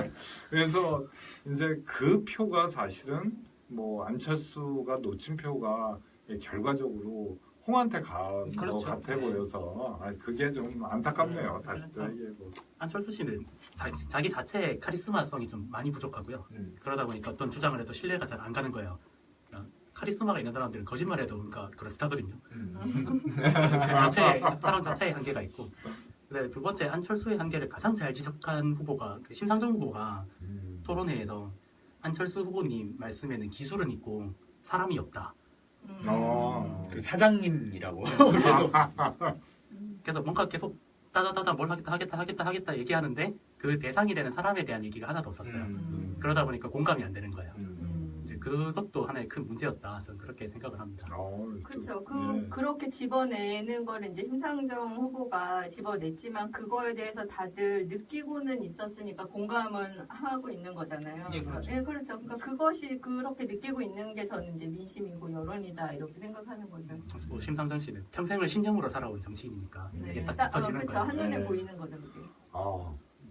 예. 그래서 이제 그 표가 사실은 뭐 안철수가 놓친 표가 결과적으로 홍한테 간 것 그렇죠. 같아 보여서 그게 좀 안타깝네요. 다시 또 얘기해보고. 안철수 씨는 자기 자체의 카리스마성이 좀 많이 부족하고요. 그러다 보니까 어떤 주장을 해도 신뢰가 잘 안 가는 거예요. 카리스마가 있는 사람들은 거짓말해도 그러니까 그렇다거든요. 사람 자체의 한계가 있고. 근데 두 번째 안철수의 한계를 가장 잘 지적한 후보가 심상정 후보가 토론회에서 안철수 후보님 말씀에는 기술은 있고 사람이 없다. 그 사장님이라고 그래서 뭔가 계속 따다다다 뭘 하겠다 얘기하는데 그 대상이 되는 사람에 대한 얘기가 하나도 없었어요. 그러다 보니까 공감이 안 되는 거예요. 이제 그것도 하나의 큰 문제였다. 저는 그렇게 생각을 합니다. 그렇죠. 네. 그렇게 집어내는 거를 이제 심상정 후보가 집어냈지만 그거에 대해서 다들 느끼고는 있었으니까 공감을 하고 있는 거잖아요. 예, 그렇죠. 네, 그렇죠. 그러니까 그것이 그렇게 느끼고 있는 게 저는 이제 민심이고 여론이다 이렇게 생각하는 거죠. 뭐 심상정 씨는 평생을 신념으로 살아온 정치인이니까 이게 딱 짚어지는 그렇죠. 거예요. 한눈에 네. 보이는 거죠. 그게.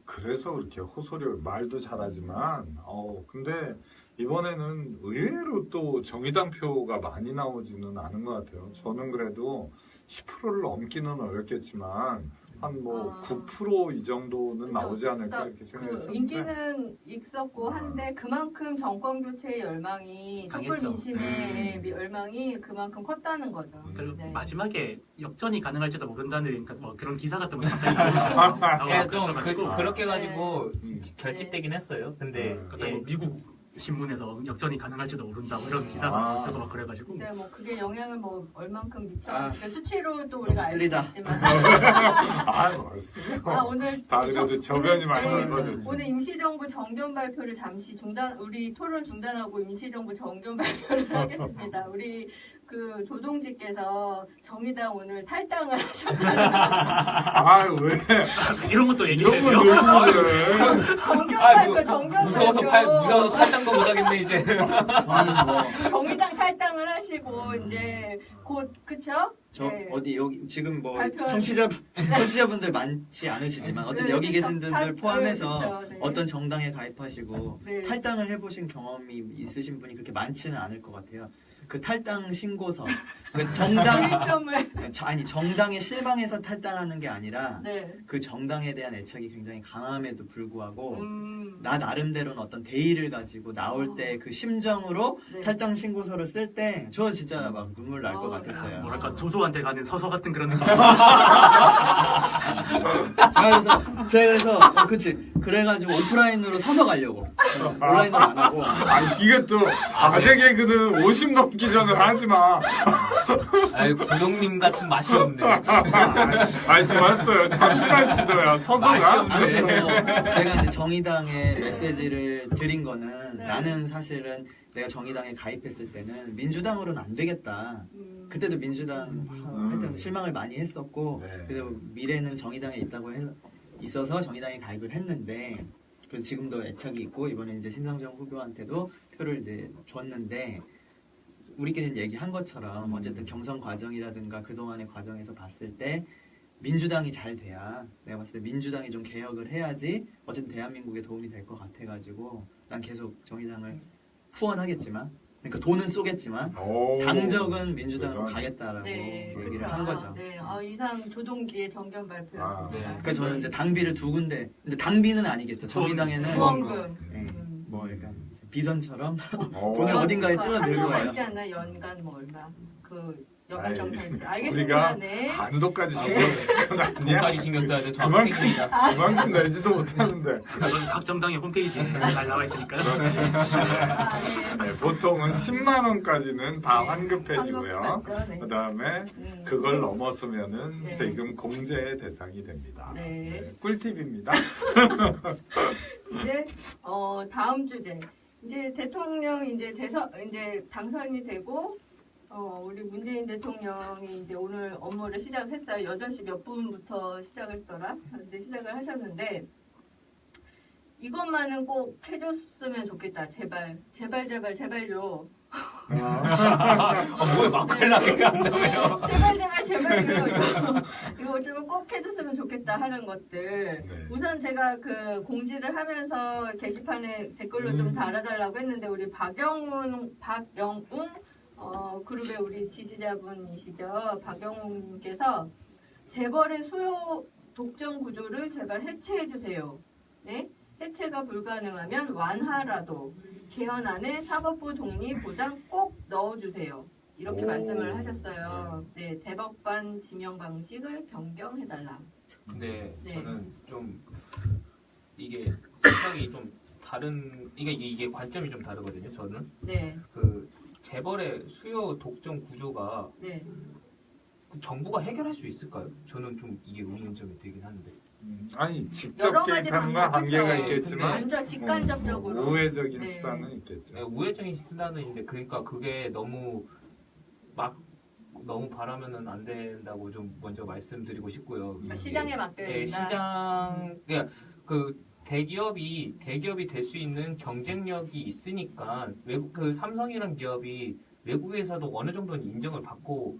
그래서 그렇게 호소력 말도 잘하지만 근데 이번에는 의외로 또 정의당 표가 많이 나오지는 않은 것 같아요. 저는 그래도 10%를 넘기는 어렵겠지만 한 뭐 9% 이 정도는 그렇죠. 나오지 않을까 그러니까 이렇게 생각했었는데 인기는 있었고 한데 그만큼 정권 교체의 열망이 촛불 강했죠. 민심의 열망이 그만큼 컸다는 거죠. 그리고 네. 마지막에 역전이 가능할지도 모른다는 그러니까 뭐 그런 기사 같은 거 갑자기 나오고 좀 그랬어가지고 그렇게 가지고 음. 결집되긴 했어요. 근데 갑자기 뭐 미국 신문에서 역전이 가능할지도 모른다 뭐 이런 아. 기사가 뜨고 막 그래가지고 글쎄 뭐 그게 영향을 뭐 얼만큼 미쳐 아, 수치로 또 너무 우리가 알수 쓰리다. 있지만 멋있어요. 오늘 다 그래도 저변이 많이 오늘 넓어졌지. 오늘 임시정부 정견 발표를 잠시 우리 토론 중단하고 임시정부 정견 발표를 하겠습니다. 우리 그 조동지께서 정의당 오늘 탈당을 하셨잖아요. 왜? 이런 것도 이런 얘기해야 걸 돼요? 왜? 정견 발표, 정견 무서워서 발표. 탈당도 못하겠네 이제. 저는 뭐 정의당 탈당을 하시고 이제 곧 그쵸? 네. 어디 여기 지금 뭐 발표하시- 청취자분들 많지 않으시지만 어쨌든 네, 여기 그쵸. 계신 분들 포함해서 그쵸, 네. 어떤 정당에 가입하시고 네. 탈당을 해보신 경험이 있으신 분이 그렇게 많지는 않을 것 같아요. 그 탈당 신고서, 그 정당 일점을 아니 정당에 실망해서 탈당하는 게 아니라 네. 그 정당에 대한 애착이 굉장히 강함에도 불구하고 음. 나 나름대로는 어떤 대의를 가지고 나올 때 그 심정으로 네. 탈당 신고서를 쓸 때 저 진짜 막 눈물 날 것 어, 같았어요. 뭐랄까 조조한테 가는 서서 같은 그런 느낌. 제가 그래서 그치 그래가지고 오프라인으로 서서 가려고 온라인으로 안 하고 이게 또 아재 개그는 50 넘기 전에 하지 마. 아유 구동님 같은 맛이 없네. 좋았어요. 잠시만 시도야. 서서가. 맛이 없네. 그래서 제가 이제 정의당에 메시지를 드린 거는 네. 나는 사실은 내가 정의당에 가입했을 때는 민주당으로는 안 되겠다. 그때도 민주당 하여튼 실망을 많이 했었고 네. 그래서 미래는 정의당에 있어서 정의당에 가입을 했는데 그래서 지금도 애착이 있고 이번에 이제 심상정 후보한테도 표를 이제 줬는데 우리끼리는 얘기한 것처럼 어쨌든 경선 과정이라든가 그동안의 과정에서 봤을 때 민주당이 잘 돼야 내가 봤을 때 민주당이 좀 개혁을 해야지 어쨌든 대한민국에 도움이 될 것 같아가지고 난 계속 정의당을 후원하겠지만 그러니까 돈은 쏘겠지만 당적은 민주당으로 대단하네. 가겠다라고 네, 얘기를 그쵸. 한 거죠. 네, 이상 조동지의 정견 발표였습니다. 네. 그러니까 저는 이제 당비를 두 군데 근데 당비는 아니겠죠. 정의당에는 후원금. 네, 뭐 약간 비선처럼 돈을 돈을 어딘가에 찔러 넣을 한도가 거예요. 있지 않나 연간 뭐 얼마 그 연간 아이, 정산시 알겠습니다. 우리가 네. 한도까지 신경 쓸 건 아니야. 돈까지 신경 써야 돼. 그만큼 내지도 못하는데. 그건 각 정당의 홈페이지에 잘 나와 있으니까요. 그렇지. 아, 네. 네, 보통은 10만 원까지는 다 환급해지고요. 환급받죠, 네. 그다음에 음. 그걸 넘어서면은 네. 세금 공제의 대상이 됩니다. 네. 꿀팁입니다. 이제 다음 주제 이제 대통령 이제 당선이 되고 우리 문재인 대통령이 이제 오늘 업무를 시작했어요. 8시 몇 분부터 시작했더라. 근데 시작을 하셨는데 이것만은 꼭 해줬으면 좋겠다. 제발요. 뭐야 막걸리게 한다며요? 제발요. 이거 좀 꼭 해줬으면 좋겠다 하는 것들. 네. 우선 제가 그 공지를 하면서 게시판에 댓글로 좀 달아달라고 했는데 우리 박영웅 그룹의 우리 지지자분이시죠. 박영웅님께서 재벌의 수요 독점 구조를 제발 해체해 주세요. 네? 해체가 불가능하면 완화라도 개헌안에 사법부 독립 보장 꼭 넣어주세요. 이렇게 말씀을 하셨어요. 네, 대법관 지명 방식을 변경해달라. 근데 네. 저는 좀 이게 생각이 좀 다른 이게 관점이 좀 다르거든요. 저는 네, 그 재벌의 수요 독점 구조가 네. 그 정부가 해결할 수 있을까요? 저는 좀 이게 의문점이 되긴 하는데. 아니 직접 여러 가지 개입함과 방법, 한계가 그쵸. 있겠지만 완전 직간접적으로. 우회적인 네. 수단은 있겠죠. 우회적인 수단인데 그러니까 그게 너무 바라면은 안 된다고 좀 먼저 말씀드리고 싶고요. 그러니까 시장에 맡겨야 네, 된다. 그러니까 그 대기업이 될 수 있는 경쟁력이 있으니까 그 삼성이라는 기업이 외국에서도 어느 정도는 인정을 받고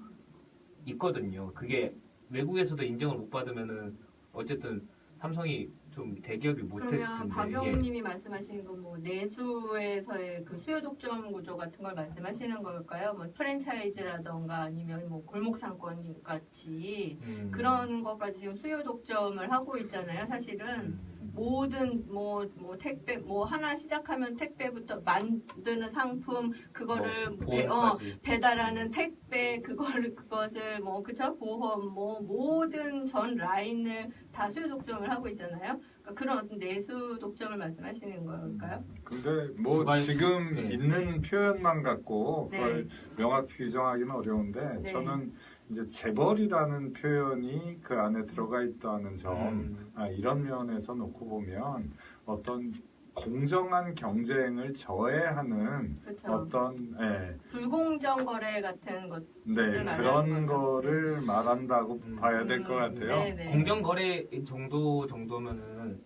있거든요. 그게 외국에서도 인정을 못 받으면은 어쨌든 삼성이 좀 대기업이 못했을 그러면 텐데. 박영웅님이 말씀하시는 건 뭐 내수에서의 그 수요 독점 구조 같은 걸 말씀하시는 걸까요? 뭐 프랜차이즈라던가 아니면 뭐 골목 상권 같이 그런 것까지 지금 수요 독점을 하고 있잖아요. 사실은 모든 뭐 택배 뭐 하나 시작하면 택배부터 만드는 상품 그거를 배달하는 택배 그것을 뭐 그쵸 보험 뭐 모든 전 라인을 다 수요 독점을 하고 있잖아요. 그러니까 그런 어떤 내수 독점을 말씀하시는 걸까요? 근데 뭐 주말- 지금 네. 있는 표현만 갖고 그걸 네. 명확히 규정하기는 어려운데 네. 저는 이제 재벌이라는 표현이 그 안에 들어가 있다는 점 이런 면에서 놓고 보면 어떤 공정한 경쟁을 저해하는 그렇죠. 어떤 불공정 거래 같은 것. 네 말하는 그런 거죠. 거를 말한다고 봐야 될 것 같아요. 네네. 공정 거래 정도면은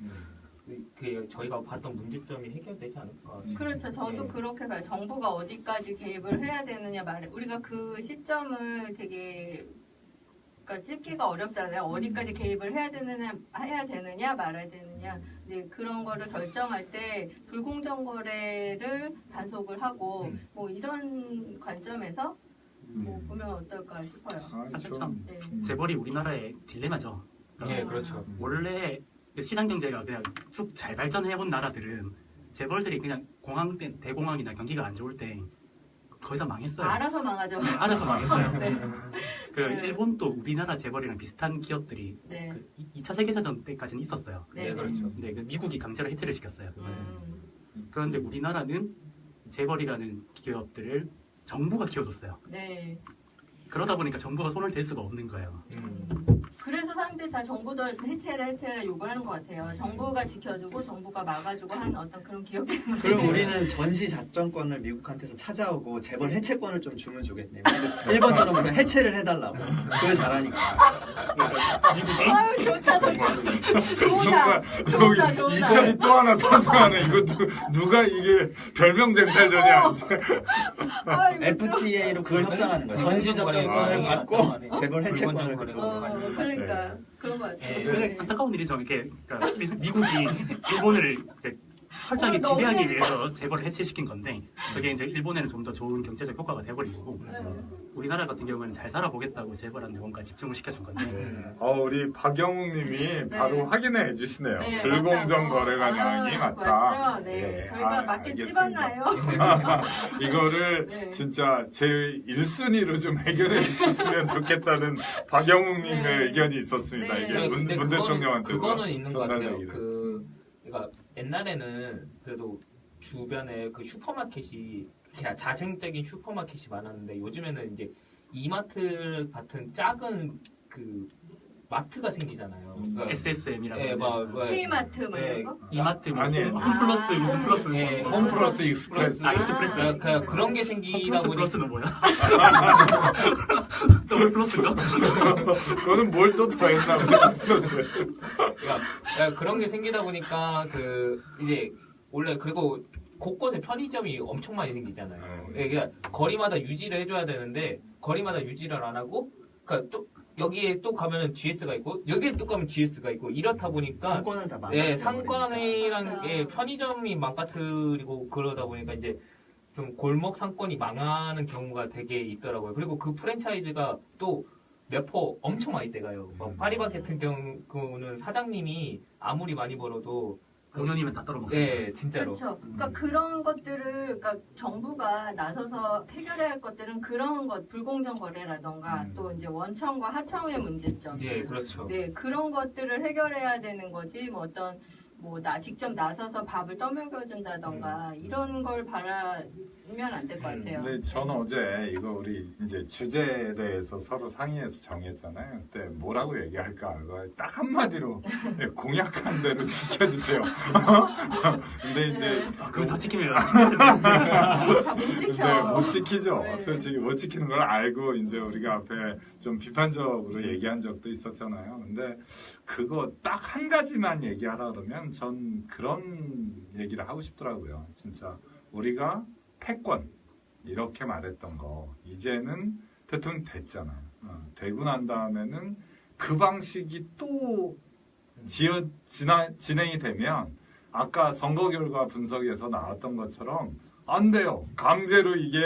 그 저희가 봤던 문제점이 해결되지 않을까. 그렇죠. 저도 네. 그렇게 봐요. 정부가 어디까지 개입을 해야 되느냐 우리가 그 시점을 되게 그러니까 찝기가 어렵잖아요. 어디까지 개입을 해야 되느냐 말아야 되느냐. 네, 그런 거를 결정할 때 불공정 거래를 단속을 하고 뭐 이런 관점에서 뭐 보면 어떨까 싶어요. 사실 참 네. 재벌이 우리나라의 딜레마죠. 네, 그렇죠. 원래 시장 경제가 그냥 쭉 잘 발전해온 나라들은 재벌들이 그냥 대공황이나 경기가 안 좋을 때 거의 다 망했어요. 알아서 망하죠. 네, 알아서 망했어요. 네. 그 네. 일본도 우리나라 재벌이랑 비슷한 기업들이 네. 그 2차 세계대전 때까지는 있었어요. 네, 그렇죠. 근데 그 미국이 강제로 해체를 시켰어요. 음, 그런데 우리나라는 재벌이라는 기업들을 정부가 키워줬어요. 네. 그러다 보니까 정부가 손을 댈 수가 없는 거예요. 그래서 사람들이 다 정부도 해체를 요구하는 것 같아요. 정부가 지켜주고 정부가 막아주고 하는 어떤 그런 기업 때문에. 그럼 우리는 전시 작전권을 미국한테서 찾아오고 재벌 해체권을 좀 주면 좋겠네요. 일본처럼 그냥 해체를 해달라고. 그걸 잘하니까. 아유 좋다 정말 좋다. 여기 이참이 또 하나 탄생하네. 이거 누가 이게 별명 쟁탈전이야. FTA로 그걸 협상하는 거예요. 전시 작전권을 받고 재벌 해체권을 가지고. 그러니까 그런 것 같아요. 네. 안타까운 일이죠. 이렇게 그러니까 미국이 일본을 이제 철저하게 너무 지배하기 재밌다. 위해서 재벌을 해체시킨 건데 그게 이제 일본에는 좀 더 좋은 경제적 효과가 돼버리고 우리나라 같은 경우는 잘 살아보겠다고 재벌한테 뭔가 집중을 시켜준 건데 우리 박영웅님이 바로 확인해 해주시네요. 네, 불공정 맞다고. 거래관양이 맞다. 맞죠? 네, 저희가 맞게 알겠습니다. 찍었나요? 이거를 네. 진짜 제 1순위로 좀 해결해 주셨으면 좋겠다는 박영웅님의 네. 의견이 있었습니다. 네. 이게 문 근데 대통령한테 그거는 있는 것 같아요. 그러니까 옛날에는 그래도 주변에 그 슈퍼마켓이 그냥 자생적인 슈퍼마켓이 많았는데 요즘에는 이제 이마트 같은 작은 그 마트가 생기잖아요. 그러니까 SSM이라고. 예, K마트 뭐 예, 이런 거? 이마트 뭐 아니, 홈플러스 무슨 플러스 예, 홈플러스 익스프레스. 아, 익스프레스. 그런 게 생기다 홈플러스 보니 플러스는 뭐야? 더블 플러스인가? 그거는 뭘 또 더했나 홈플러스. 그러니까 그런 게 생기다 보니까 그 이제 원래 그리고 곳곳에 편의점이 엄청 많이 생기잖아요. 그러니까 거리마다 유지를 해줘야 되는데 거리마다 유지를 안 하고, 그러니까 또 여기에 또 가면은 GS가 있고 여기에 또 가면 GS가 있고 이렇다 보니까 상권을 다 예, 망가뜨려 상권이랑 맞아. 예, 편의점이 망가뜨리고 그러다 보니까 이제 좀 골목 상권이 망하는 경우가 되게 있더라고요. 그리고 그 프랜차이즈가 또 몇 퍼 엄청 많이 떼가요. 막 파리바게뜨 같은 경우는 사장님이 아무리 많이 벌어도 5년이면 다 떨어먹습니다. 네, 진짜로. 그렇죠. 그러니까 그런 것들을 그러니까 정부가 나서서 해결해야 할 것들은 그런 것 불공정 거래라던가 또 이제 원청과 하청의 문제점. 예, 그렇죠. 네, 그런 것들을 해결해야 되는 거지. 뭐 어떤 뭐 나 직접 나서서 밥을 떠먹여 준다던가 이런 걸 바라면 안 될 것 같아요. 근데 저는 어제 이거 우리 이제 주제에 대해서 서로 상의해서 정했잖아요. 그때 뭐라고 얘기할까? 그거 딱 한마디로 공약한 대로 지켜주세요. 근데 이제 그거 다 지키면 다 못 지켜. 네, 못 지키죠. 네. 솔직히 못 지키는 걸 알고 이제 우리가 앞에 좀 비판적으로 얘기한 적도 있었잖아요. 근데 그거 딱 한 가지만 얘기하라 그러면 전 그런 얘기를 하고 싶더라고요. 진짜 우리가 패권 이렇게 말했던 거 이제는 대통령 됐잖아요. 되고 난 다음에는 그 방식이 또 진행이 되면 아까 선거 결과 분석에서 나왔던 것처럼 안 돼요. 강제로 이게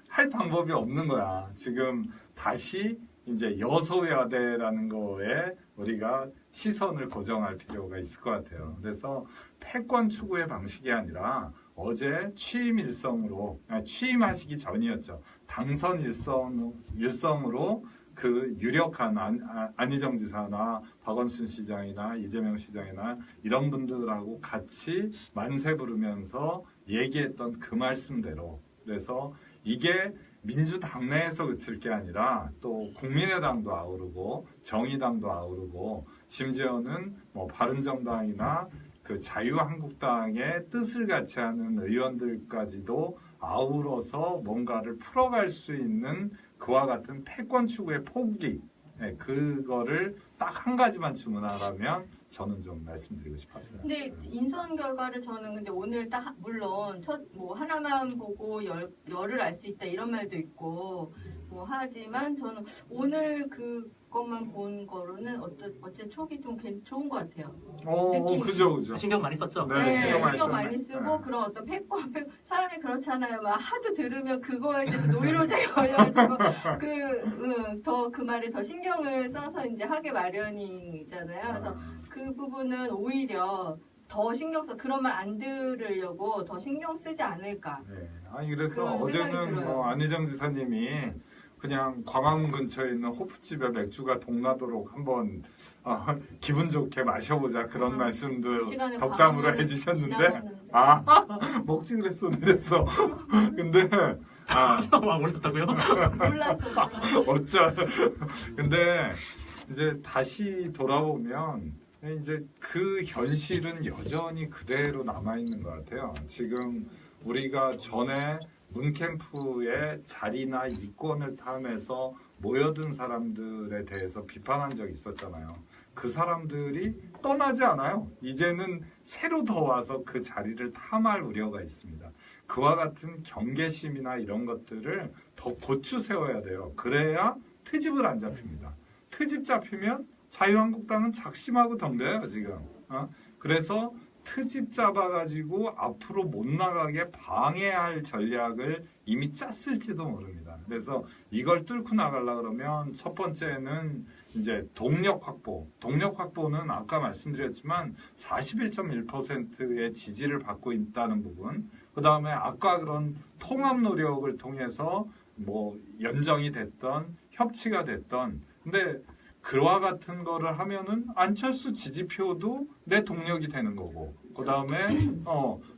할 방법이 없는 거야. 지금 다시 이제 여소야대라는 거에 우리가 시선을 고정할 필요가 있을 것 같아요. 그래서 패권 추구의 방식이 아니라 어제 취임하시기 전이었죠. 당선 일성으로 그 유력한 안희정 지사나 박원순 시장이나 이재명 시장이나 이런 분들하고 같이 만세 부르면서 얘기했던 그 말씀대로, 그래서 이게 민주당 내에서 그칠 게 아니라 또 국민의당도 아우르고 정의당도 아우르고 심지어는 뭐 바른정당이나 그 자유한국당의 뜻을 같이 하는 의원들까지도 아우러서 뭔가를 풀어갈 수 있는 그와 같은 패권 추구의 포기, 그거를 딱 한 가지만 주문하라면 저는 좀 말씀드리고 싶었어요. 근데 인선 결과를 저는 근데 오늘 딱 물론 뭐 하나만 보고 열을 알 수 있다 이런 말도 있고 뭐 하지만 저는 오늘 그것만 본 거로는 어째 촉이 좀 좋은 것 같아요. 느낌이. 그죠. 신경 많이 썼죠? 네, 신경 많이 썼네. 쓰고 그런 어떤 패권 사람이 그렇잖아요. 막 하도 들으면 그거에 대해서 노이로제 걸려가지고 더 그 말에 더 신경을 써서 이제 하게 마련이잖아요. 그래서 그 부분은 오히려 더 신경 써 그런 말 안 들으려고 더 신경 쓰지 않을까. 네. 아니 그래서 그런 어제는 생각이 들어요. 뭐 안희정 지사님이 그냥 광화문 근처에 있는 호프집에 맥주가 동나도록 한번 기분 좋게 마셔보자 그런 말씀도 그 시간에 덕담으로 광화문을 해주셨는데 지나갔는데. 먹지 그랬어 그래서 근데 와 몰랐다고요? 몰랐어. 어쩔 근데 이제 다시 돌아보면 이제 그 현실은 여전히 그대로 남아 있는 것 같아요. 지금 우리가 전에 문캠프의 자리나 이권을 탐해서 모여든 사람들에 대해서 비판한 적이 있었잖아요. 그 사람들이 떠나지 않아요. 이제는 새로 더 와서 그 자리를 탐할 우려가 있습니다. 그와 같은 경계심이나 이런 것들을 더 고추 세워야 돼요. 그래야 트집을 안 잡힙니다. 트집 잡히면 자유한국당은 작심하고 덤벼요 지금. 그래서 트집 잡아가지고 앞으로 못 나가게 방해할 전략을 이미 짰을지도 모릅니다. 그래서 이걸 뚫고 나가려 그러면 첫 번째는 이제 동력 확보. 동력 확보는 아까 말씀드렸지만 41.1%의 지지를 받고 있다는 부분. 그 다음에 아까 그런 통합 노력을 통해서 뭐 연정이 됐던 협치가 됐던. 근데 그와 같은 거를 하면은 안철수 지지표도 내 동력이 되는 거고 그다음에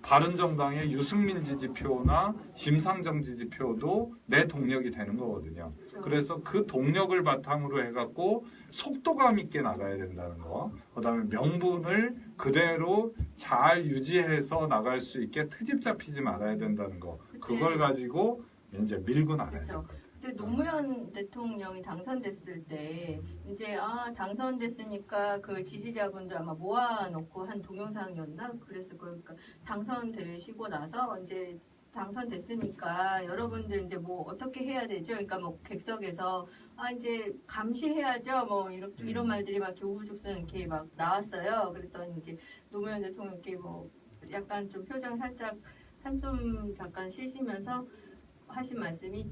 바른정당의 유승민 지지표나 심상정 지지표도 내 동력이 되는 거거든요. 그래서 그 동력을 바탕으로 해갖고 속도감 있게 나가야 된다는 거. 그다음에 명분을 그대로 잘 유지해서 나갈 수 있게 트집 잡히지 말아야 된다는 거. 그걸 가지고 이제 밀고 나가야 돼요. 근데 노무현 대통령이 당선됐을 때 이제 당선됐으니까 그 지지자분들 아마 모아놓고 한 동영상이었나? 그래서 그러니까 당선되시고 나서 이제 당선됐으니까 여러분들 이제 뭐 어떻게 해야 되죠? 그러니까 뭐 객석에서 이제 감시해야죠. 뭐 이런 말들이 막 우후죽순 이렇게 막 나왔어요. 그랬더니 이제 노무현 대통령께 뭐 약간 좀 표정 살짝 한숨 잠깐 쉬시면서 하신 말씀이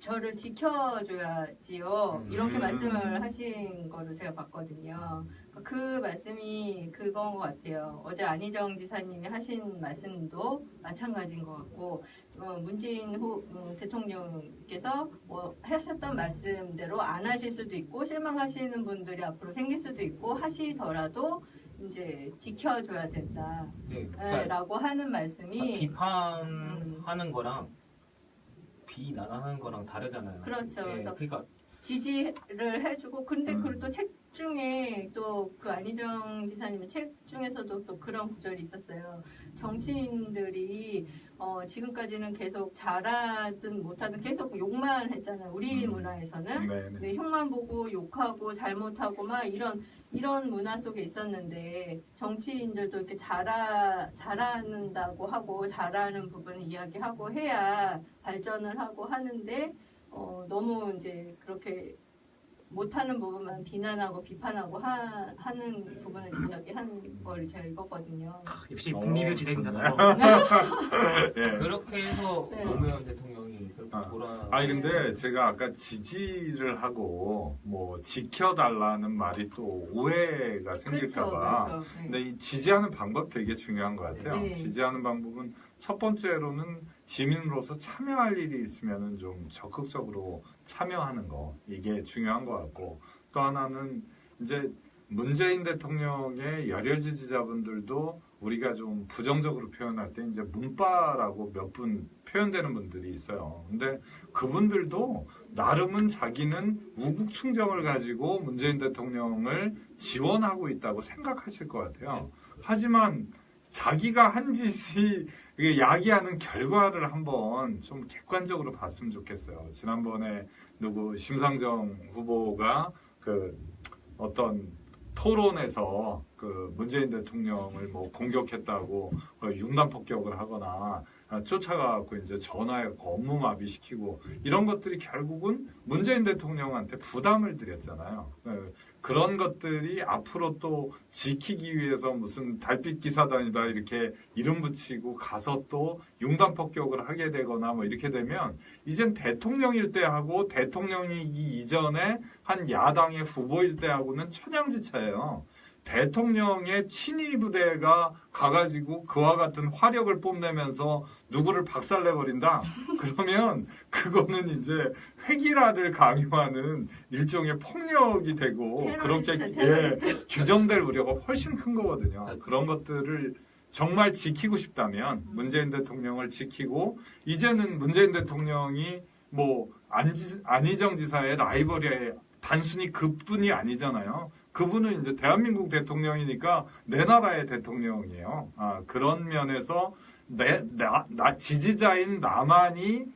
저를 지켜줘야지요. 이렇게 말씀을 하신 거를 제가 봤거든요. 그 말씀이 그건 것 같아요. 어제 안희정 지사님이 하신 말씀도 마찬가지인 것 같고 문재인 대통령께서 뭐 하셨던 말씀대로 안 하실 수도 있고 실망하시는 분들이 앞으로 생길 수도 있고 하시더라도 이제 지켜줘야 된다. 네, 그러니까 라고 하는 말씀이 비판하는 거랑 비난하는 거랑 다르잖아요. 그렇죠. 네, 그러니까 지지를 해주고 근데 그리고 또 책 중에 또 그 안희정 지사님의 책 중에서도 또 그런 구절이 있었어요. 정치인들이 지금까지는 계속 잘하든 못하든 계속 욕만 했잖아요. 우리 문화에서는 네, 흉만 보고 욕하고 잘못하고 막 이런 문화 속에 있었는데 정치인들도 이렇게 잘한다고 하고 잘하는 부분을 이야기하고 해야 발전을 하고 하는데 너무 이제 그렇게 못하는 부분만 비난하고 비판하고 하는 부분을 이야기하는 걸 제가 읽었거든요. 역시 국립의 지대잖아요. 그렇게 해서 네. 노무현 대통령이 그렇게 돌아. 아니 근데 제가 아까 지지를 하고 뭐 지켜달라는 말이 또 오해가 생길까봐. 그렇죠. 네. 근데 이 지지하는 방법 되게 중요한 것 같아요. 네. 지지하는 방법은 첫 번째로는 시민으로서 참여할 일이 있으면은 좀 적극적으로 참여하는 거 이게 중요한 것 같고 또 하나는 이제 문재인 대통령의 열혈 지지자분들도 우리가 좀 부정적으로 표현할 때 이제 문바라고 몇 분 표현되는 분들이 있어요. 근데 그분들도 나름은 자기는 우국 충정을 가지고 문재인 대통령을 지원하고 있다고 생각하실 것 같아요. 하지만 자기가 한 짓이 야기하는 결과를 한번 좀 객관적으로 봤으면 좋겠어요. 지난번에 심상정 후보가 그 어떤 토론에서 그 문재인 대통령을 뭐 공격했다고 융단 폭격을 하거나 쫓아가고 이제 전화해 업무마비시키고 이런 것들이 결국은 문재인 대통령한테 부담을 드렸잖아요. 그런 것들이 앞으로 또 지키기 위해서 무슨 달빛 기사단이다 이렇게 이름 붙이고 가서 또 융단 폭격을 하게 되거나 뭐 이렇게 되면 이젠 대통령일 때하고 대통령이기 이전에 한 야당의 후보일 때하고는 천양지차예요. 대통령의 친위 부대가 가가지고 그와 같은 화력을 뽐내면서 누구를 박살내버린다? 그러면 그거는 이제 획일화를 강요하는 일종의 폭력이 되고 그렇게 규정될 우려가 훨씬 큰 거거든요. 그런 것들을 정말 지키고 싶다면 문재인 대통령을 지키고 이제는 문재인 대통령이 뭐 안희정 지사의 라이벌이 단순히 그뿐이 아니잖아요. 그분은 이제 대한민국 대통령이니까 내 나라의 대통령이에요. 그런 면에서 나 지지자인 나만이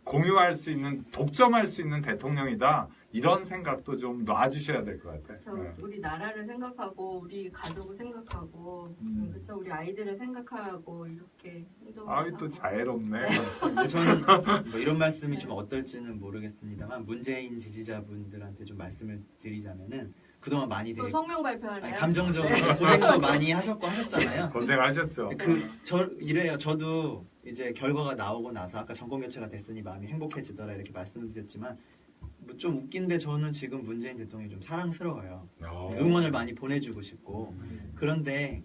공유할 수 있는 독점할 수 있는 대통령이다. 이런 생각도 좀 놔주셔야 될 것 같아요. 그렇죠. 우리 나라를 생각하고 우리 가족을 생각하고 그렇죠. 우리 아이들을 생각하고 이렇게 행동을 또 자애롭네. 저는 뭐 이런 말씀이 좀 어떨지는 모르겠습니다만 문재인 지지자분들한테 좀 말씀을 드리자면은 그동안 많이 또 되게 성명 발표하나요? 감정적으로 고생도 많이 하셨잖아요. 고생하셨죠. 이래요. 저도 이제 결과가 나오고 나서 아까 정권 교체가 됐으니 마음이 행복해지더라 이렇게 말씀을 드렸지만 뭐 좀 웃긴데 저는 지금 문재인 대통령이 좀 사랑스러워요. 응원을 많이 보내주고 싶고 그런데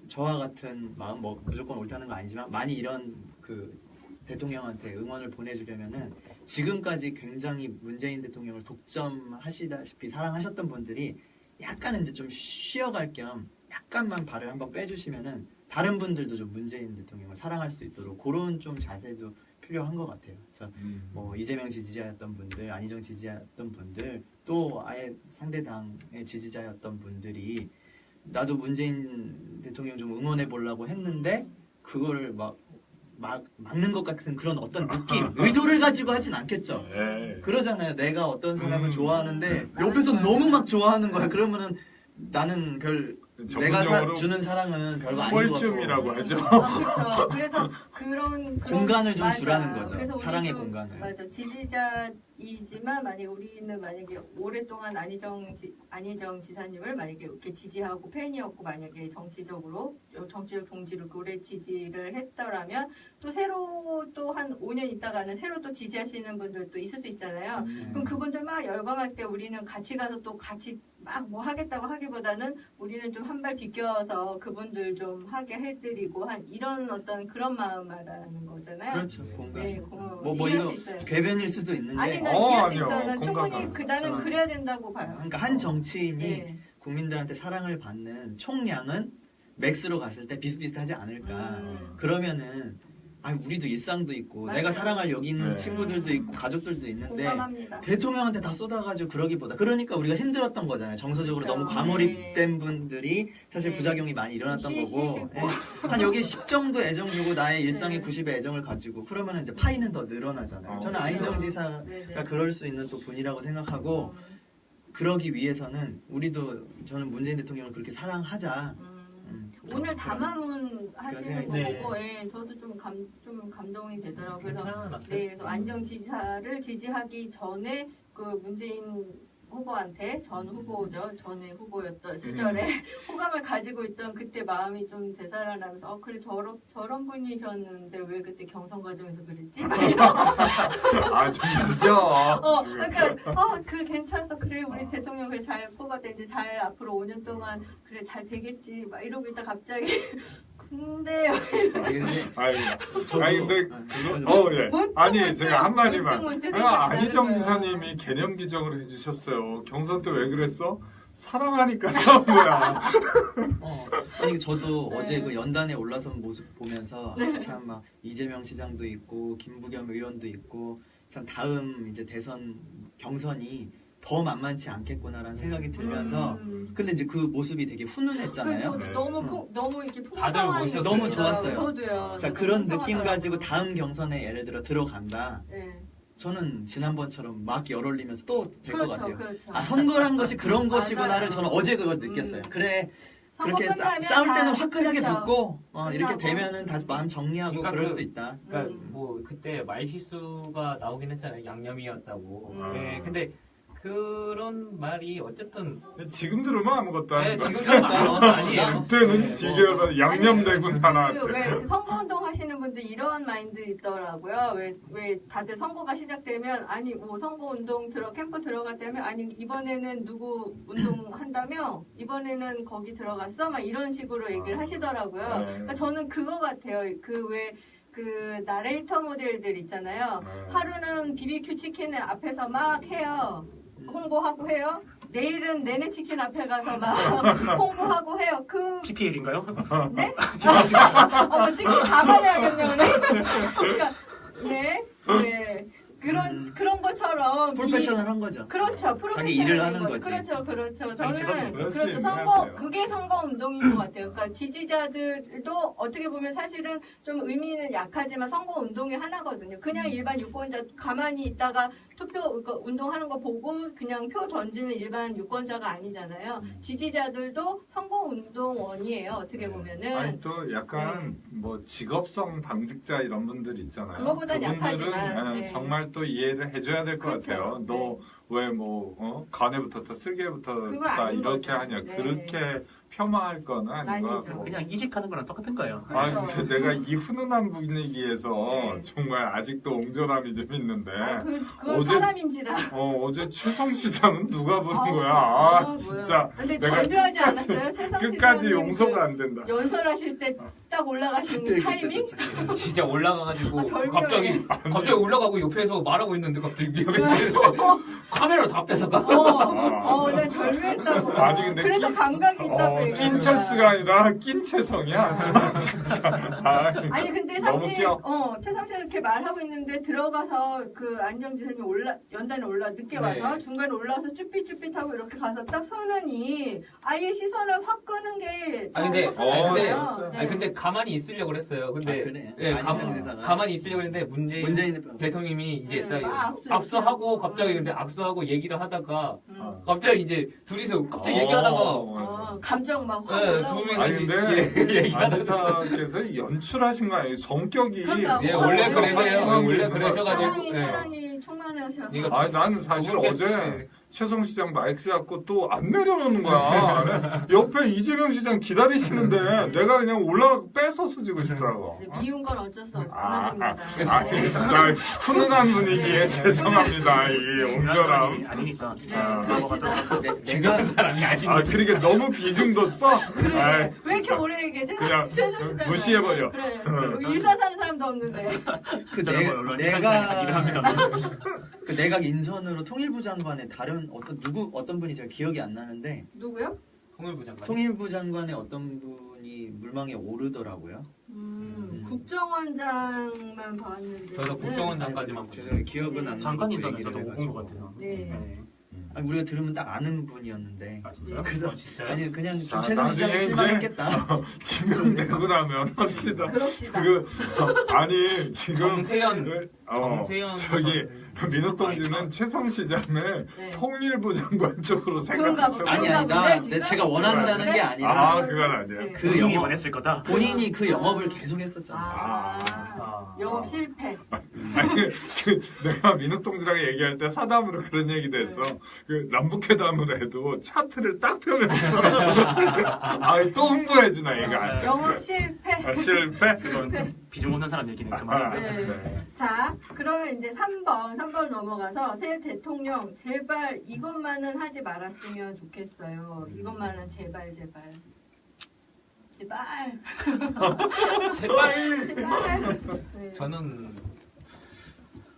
저와 같은 마음 뭐 무조건 옳다는 거 아니지만 많이 이런 그 대통령한테 응원을 보내주려면은 지금까지 굉장히 문재인 대통령을 독점하시다시피 사랑하셨던 분들이 약간은 이제 좀 쉬어갈 겸 약간만 발을 한번 빼주시면은 다른 분들도 좀 문재인 대통령을 사랑할 수 있도록 그런 좀 자세도 필요한 것 같아요. 뭐 이재명 지지자였던 분들, 안희정 지지자였던 분들, 또 아예 상대 당의 지지자였던 분들이 나도 문재인 대통령 좀 응원해 보려고 했는데 그거를 막는 것 같은 그런 어떤 느낌, 의도를 가지고 하진 않겠죠. 그러잖아요. 내가 어떤 사람을 좋아하는데 옆에서 너무 막 좋아하는 거야. 그러면은 나는 내가 주는 사랑은 별거 아닌 것 같고. 뻘쭘이라고 하죠. 그렇죠. 그래서 그런 공간을 좀 맞아. 주라는 거죠. 그래서 사랑의 우리도 공간을. 맞아. 지지자이지만 만약에 오랫동안 안희정 지사님을 만약에 이렇게 지지하고 팬이었고 만약에 정치적 동지를 오래 지지를 했더라면 또 새로 또 한 5년 있다가는 새로 또 지지하시는 분들도 있을 수 있잖아요. 그럼 그분들 막 열광할 때 우리는 같이 가서 또 같이 막 뭐 하겠다고 하기보다는 우리는 좀 한 발 비껴서 그분들 좀 하게 해드리고 한 이런 어떤 그런 마음 말하는 거잖아요. 그렇죠. 공간. 네, 뭐 이거 궤변일 수도 있는데. 아니 난 이해할 수 아니요. 있어요. 충분히 공감가요. 나는 그래야 된다고 봐요. 그러니까 한 정치인이 네. 국민들한테 사랑을 받는 총량은 맥스로 갔을 때 비슷비슷하지 않을까. 음. 그러면은 우리도 일상도 있고 맞아요. 내가 사랑할 여기 있는 네. 친구들도 있고 가족들도 있는데 공감합니다. 대통령한테 다 쏟아가지고 그러기보다 그러니까 우리가 힘들었던 거잖아요. 정서적으로 그렇죠. 너무 과몰입된 분들이 사실 네. 부작용이 많이 일어났던 거고 쉬시고. 예. 한 여기 10 정도 애정 주고 나의 일상에 네. 90의 애정을 가지고 그러면 이제 파이는 더 늘어나잖아요. 저는 안희정 지사가 네네. 그럴 수 있는 또 분이라고 생각하고 그러기 위해서는 저는 문재인 대통령을 그렇게 사랑하자. 오늘 담화문 하시는 생각이 거 네. 보고 저도 좀 감동이 되더라고요. 그래서 괜찮았어요. 네, 그래서 안정 지사를 지지하기 전에 그 문재인 후보한테 전에 후보였던 시절에 호감을 가지고 있던 그때 마음이 좀 되살아나면서 그래 저런 분이셨는데 왜 그때 경선 과정에서 그랬지? 막 이런 좀 늦어. 그러니까 그 괜찮았어. 그래 우리 대통령 그래 잘 뽑았다. 이제 잘 앞으로 5년 동안 그래 잘 되겠지. 막 이러고 있다 갑자기 근데 근데 그거 예. 아니 제가 한 마디만. 안희정 지사님이 개념 기정을 해주셨어요. 경선 때 왜 그랬어? 사랑하니까 싸운 거야. 아니 저도 네. 어제 그 연단에 올라선 모습 보면서 참 막 이재명 시장도 있고 김부겸 의원도 있고 참 다음 이제 대선 경선이 더 만만치 않겠구나라는 생각이 들면서 근데 이제 그 모습이 되게 훈훈했잖아요. 저도 너무 이렇게 다들 풍성한 멋있었어요. 너무 좋았어요. 저도요. 자 그런 느낌 가지고 다음 경선에 예를 들어 들어간다. 네. 저는 지난번처럼 막 열 올리면서 또 될 것 같아요. 그렇죠. 선거란 것이 그런 맞아요. 것이구나를 저는 어제 그걸 느꼈어요. 그래 그렇게 선거 끝나면 싸울 때는 다 화끈하게 그렇죠. 붙고 이렇게 끝나고. 되면은 다시 마음 정리하고 그러니까 그럴 수 있다. 그러니까 뭐 그때 말실수가 나오긴 했잖아요. 양념이었다고. 네, 근데 그런 말이 어쨌든 지금 들으면 아무것도 아닌 거. 지금 아니에요. 그때는 네, 비교가 양념되고 하나지. 왜 선거운동 하시는 분들 이런 마인드 있더라고요. 왜 다들 선거가 시작되면 뭐 선거운동 캠프 들어갔다면 이번에는 누구 운동한다며 이번에는 거기 들어갔어? 막 이런 식으로 얘기를 하시더라고요. 그러니까 저는 그거 같아요. 그 나레이터 모델들 있잖아요. 하루는 BBQ 치킨을 앞에서 막 해요. 홍보하고 해요. 내일은 내내 치킨 앞에 가서 막 홍보하고 해요. PPL인가요? 네? 치킨 다 말해야겠네요. 그러니까 네. 그런 것처럼 프로페셔널한 거죠. 그렇죠. 자기 일을 하는 거지. 그렇죠. 직업은 그럴 수 있는 것 선거 같아요. 그게 선거 운동인 것 같아요. 그러니까 지지자들도 어떻게 보면 사실은 좀 의미는 약하지만 선거 운동의 하나거든요. 그냥 일반 유권자 가만히 있다가 운동하는 거 보고 그냥 표 던지는 일반 유권자가 아니잖아요. 지지자들도 선거 운동원이에요. 어떻게 보면은. 아니 또 약간 뭐 직업성 당직자 이런 분들 있잖아요. 그거보단 그분들은 약하지만, 네. 정말 또 이해를 해줘야 될 것 그렇죠. 같아요. 너 왜 간에부터 쓸개부터 그거 아닌 이렇게 거죠. 하냐. 네. 그렇게 폄하할 거는 아닌 것 아니죠. 같고. 그냥 이직하는 거랑 똑같은 거예요. 그렇죠. 근데 내가 이 훈훈한 분위기에서 네. 정말 아직도 옹졸함이 좀 있는데 그건 어제- 사람인지라. 어제 최성 시장은 누가 부른 거야? 진짜 근데 내가 절묘하지 않았어요? 최성 끝까지 시장님 용서가 안 된다. 연설하실 때 딱 올라가신 타이밍? 카메라 다 뺏어가. 난 절묘했다고. 아니, 근데 그래서 감각이 있다고 얘기했잖아. 낀철수가 아니라 낀채성이야. 진짜. 아니 근데 너무 사실 귀여워. 최성씨가 이렇게 말하고 있는데 들어가서 그 안정지사님이 연단에 늦게 와서 네. 중간에 올라와서 쭈삣쭈삣하고 이렇게 가서 딱 서느니 아예 시선을 확 끄는 게 아니 근데 알았어요. 근데 가만히 있으려고 그랬어요. 근데 그래. 예, 안희정 지사가 가만히 있으려고 했는데 문재인 대통령이 이제 딱 악수하고 갑자기 근데 악수하고 얘기를 하다가 갑자기 이제 둘이서 갑자기 얘기하다가 감정 막 확 예, 올라오고. 둘이서 아니 근데 얘기하다가 안지사께서 연출하신 거 아니에요? 성격이. 그러니까 예, 원래 그러세요. 원래 네. 그러셔가지고 사랑이 충만하셔. 그러니까 아니 나는 사실 모르겠- 어제 네. 최성 시장 마이크 잡고 또 안 내려놓는 거야. 옆에 이재명 시장 기다리시는데 내가 그냥 올라가 뺏어서 지고 싶더라고. 미운 건 어쩔 수 아, 없습니다. 아니, 자, 훈훈한 분위기에 죄송합니다. 이 옹졸함. 아니니까. 그럽시다. 내가 사람이 아니고 아, 그러게 너무 비중도 써? 아이, 왜 이렇게 오래 얘기해? 그냥 무시해버려. 그래. 여기 일사 사는 사람도 없는데. 그 저는 뭐 언론 인사이트가 일을 합니다. 그 내각 인선으로 통일부 장관의 다른 어떤 분이 제가 기억이 안 나는데 누구요? 통일부 장관. 통일부 장관의 어떤 분이 물망에 오르더라고요. 국정원장만 봤는데. 저도 국정원장까지만 제가 기억은 안 잠깐 나고 인사는 얘기를 저도 못 본 것 해가지고. 같아서. 네. 아니, 우리가 들으면 딱 아는 분이었는데 아 진짜요? 그래서 진짜요? 아니 그냥 자, 최선 시장이 나중에 실망했겠다. 지명 내고 나면 합시다. 그럽시다. 아니, 지금. 정세현 저기, 민우동지는 최성 시장을 네. 통일부 장관 쪽으로 그런가 생각하셔. 보다. 아니 지금? 제가 원한다는 게 아니라 아, 그건 아니에요. 네. 그 본인이 영업 원했을 거다. 본인이 그 영업을 계속 했었잖아. 영업 실패. 아니, 내가 민우동지랑 얘기할 때 사담으로 그런 얘기도 했어. 그 남북회담을 해도 차트를 딱 펴면서 아이 또 홍보해주나 얘가. 영업 실패. 실패? 그건 비중 없는 사람 얘기는 그만. 네. 자, 그러면 이제 3번 넘어가서 새 대통령 제발 이것만은 하지 말았으면 좋겠어요. 이것만은 제발. 제발. 네. 저는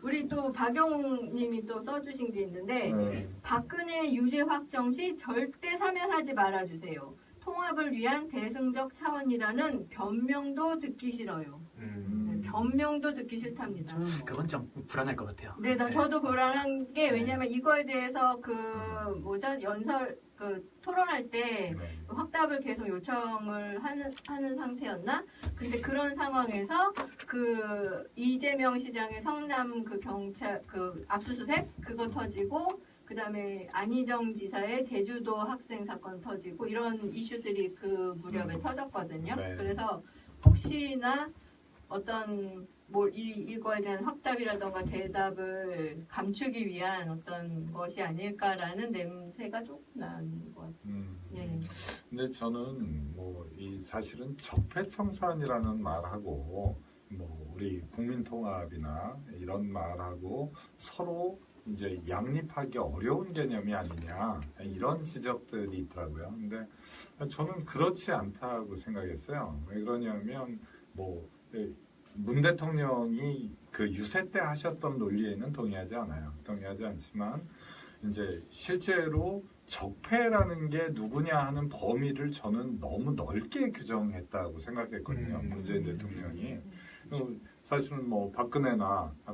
우리 또 박영웅 님이 또 써주신 게 있는데 네. 박근혜 유죄 확정 시 절대 사면하지 말아주세요. 통합을 위한 대승적 차원이라는 변명도 듣기 싫어요. 변명도 듣기 싫답니다. 그건 좀 불안할 것 같아요. 네, 저도 불안한 게 왜냐면 이거에 대해서 토론할 때 확답을 계속 요청을 하는 상태였나? 근데 그런 상황에서 그 이재명 시장의 성남 그 경찰 그 압수수색 그거 터지고 그다음에 안희정 지사의 제주도 학생 사건 터지고 이런 이슈들이 그 무렵에 터졌거든요. 네. 그래서 혹시나 어떤 이거에 대한 확답이라던가 대답을 감추기 위한 어떤 것이 아닐까라는 냄새가 조금 나는 것 같아요. 예. 근데 저는 이 사실은 적폐청산이라는 말하고 우리 국민통합이나 이런 말하고 서로 이제 양립하기 어려운 개념이 아니냐 이런 지적들이 있더라고요. 근데 저는 그렇지 않다고 생각했어요. 왜 그러냐면 문 대통령이 그 유세 때 하셨던 논리에는 동의하지 않아요. 동의하지 않지만 이제 실제로 적폐라는 게 누구냐 하는 범위를 저는 너무 넓게 규정했다고 생각했거든요. 문재인 대통령이. 사실은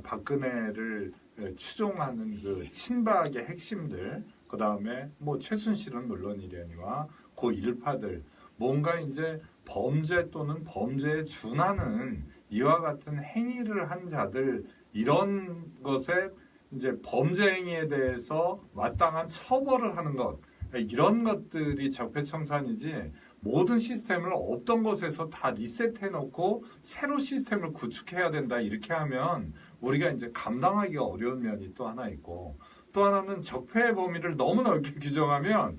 박근혜를 추종하는 그 친박의 핵심들, 그 다음에 최순실은 물론이려니와 그 일파들, 뭔가 이제 범죄 또는 범죄에 준하는 이와 같은 행위를 한 자들, 이런 것에 이제 범죄 행위에 대해서 마땅한 처벌을 하는 것, 이런 것들이 적폐청산이지, 모든 시스템을 없던 곳에서 다 리셋해놓고 새로 시스템을 구축해야 된다 이렇게 하면 우리가 이제 감당하기 어려운 면이 또 하나 있고, 또 하나는 적폐의 범위를 너무 넓게 규정하면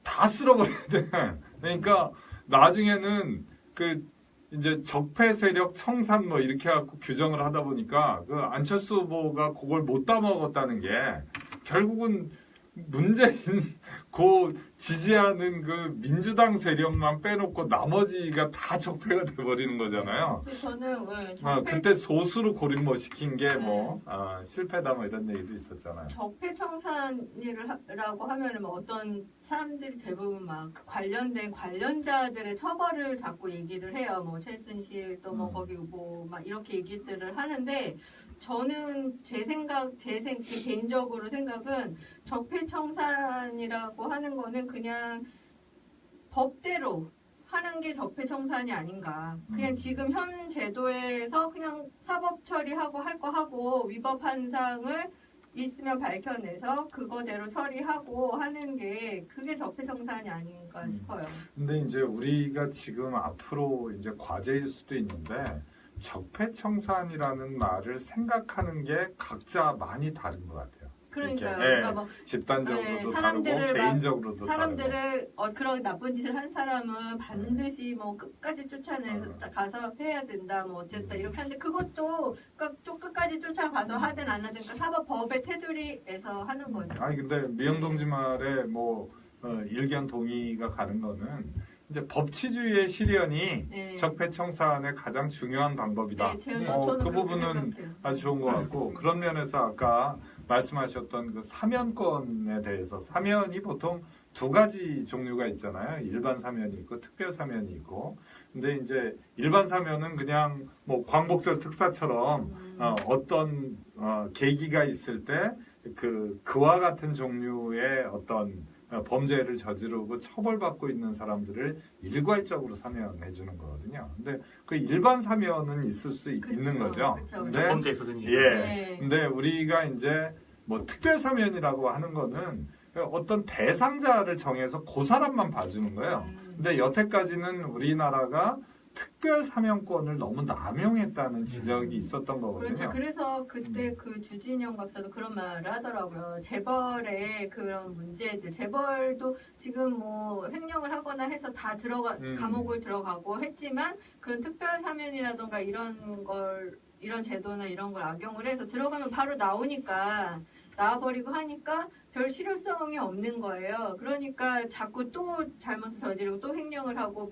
다 쓸어버려야 돼. 그러니까 나중에는 이제 적폐 세력 청산 이렇게 해갖고 규정을 하다 보니까 안철수 후보가 그걸 못 따먹었다는 게 결국은 문재인 지지하는 그 민주당 세력만 빼놓고 나머지가 다 적폐가 돼버리는 거잖아요. 근데 저는 그때 소수로 고립 시킨 게 실패다 뭐 이런 얘기도 있었잖아요. 적폐청산이라고 하면은 뭐 어떤 사람들이 대부분 막 관련된 관련자들의 처벌을 자꾸 얘기를 해요. 뭐 최순실 또 뭐 거기 뭐 막 이렇게 얘기들을 하는데 저는 제 개인적으로 생각은 적폐청산이라고 하는 거는 그냥 법대로 하는 게 적폐청산이 아닌가. 그냥 지금 현 제도에서 그냥 사법 처리하고 할 거 하고 위법한 사항을 있으면 밝혀내서 그거대로 처리하고 하는 게 그게 적폐청산이 아닌가 싶어요. 근데 이제 우리가 지금 앞으로 이제 과제일 수도 있는데 적폐청산이라는 말을 생각하는 게 각자 많이 다른 것 같아요. 그러니까요. 네, 그러니까 뭐 집단적으로도 다르고 사람들을 개인적으로도 사람들을 그런 나쁜 짓을 한 사람은 반드시 뭐 끝까지 쫓아내서 가서 해야 된다. 뭐 어쨌다 이렇게 하는데 그것도 좀 끝까지 쫓아가서 하든 안 하든 그 사법법의 테두리에서 하는 거죠. 아니 근데 미영동지 말에 뭐 일견 동의가 가는 거는 이제 법치주의의 실현이 적폐청산의 가장 중요한 방법이다. 그 부분은 아주 좋은 것 같고 그런 면에서 아까 말씀하셨던 그 사면권에 대해서 사면이 보통 두 가지 종류가 있잖아요. 일반 사면이 있고 특별 사면이 있고. 근데 이제 일반 사면은 그냥 뭐 광복절 특사처럼 어떤 계기가 있을 때 그와 같은 종류의 어떤 범죄를 저지르고 처벌받고 있는 사람들을 일괄적으로 사면해 주는 거거든요. 근데 그 일반 사면은 있을 수 있는 거죠. 근데 범죄 있었더니 근데 우리가 이제 뭐 특별 사면이라고 하는 거는 어떤 대상자를 정해서 그 사람만 봐주는 거예요. 근데 여태까지는 우리나라가 특별 사면권을 너무 남용했다는 지적이 있었던 거거든요. 그렇죠. 그래서 그때 그 주진영 박사도 그런 말을 하더라고요. 재벌의 그런 문제들, 재벌도 지금 뭐 횡령을 하거나 해서 다 감옥을 들어가고 했지만 그런 특별 사면이라던가 이런 제도나 이런 걸 악용을 해서 들어가면 바로 나와버리고 하니까 별 실효성이 없는 거예요. 그러니까 자꾸 또 잘못을 저지르고 또 횡령을 하고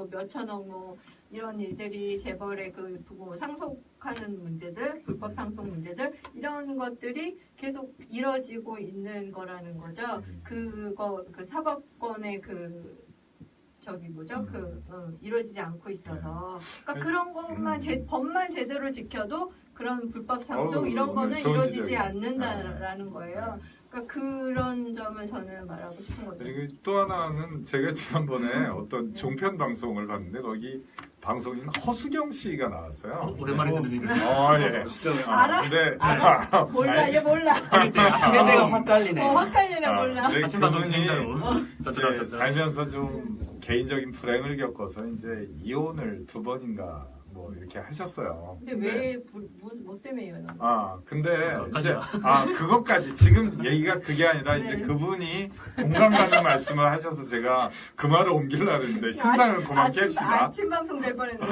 몇천억 뭐 이런 일들이 재벌의 상속하는 문제들, 불법 상속 문제들 이런 것들이 계속 이뤄지고 있는 거라는 거죠. 그 사법권의 이루어지지 않고 있어서 그러니까 그런 것만 법만 제대로 지켜도 그런 불법 상속 이런 거는 이루어지지 않는다라는 거예요. 그러니까 그런 점을 저는 말하고 싶은 거죠. 그리고 또 하나는 제가 지난번에 어떤 종편 방송을 봤는데 거기 방송인 허수경 씨가 나왔어요. 오랜만에 듣는 얘기. 예. 진짜 알아? 근데 몰라, 얘 몰라. 세대가 확 갈리네. 헷갈리네, 몰라. 아침 방송 진짜로. 이제 살면서 좀 개인적인 불행을 겪어서 이제 이혼을 2번인가 뭐 이렇게 하셨어요. 근데 왜 뭐 때문에 이혼한 근데 이제 그것까지 지금 얘기가 그게 아니라 이제 그분이 공감 가는 말씀을 하셔서 제가 그 말을 옮기려고 했는데 신상을 그만 깹시다. 아침 방송 될 뻔했네요.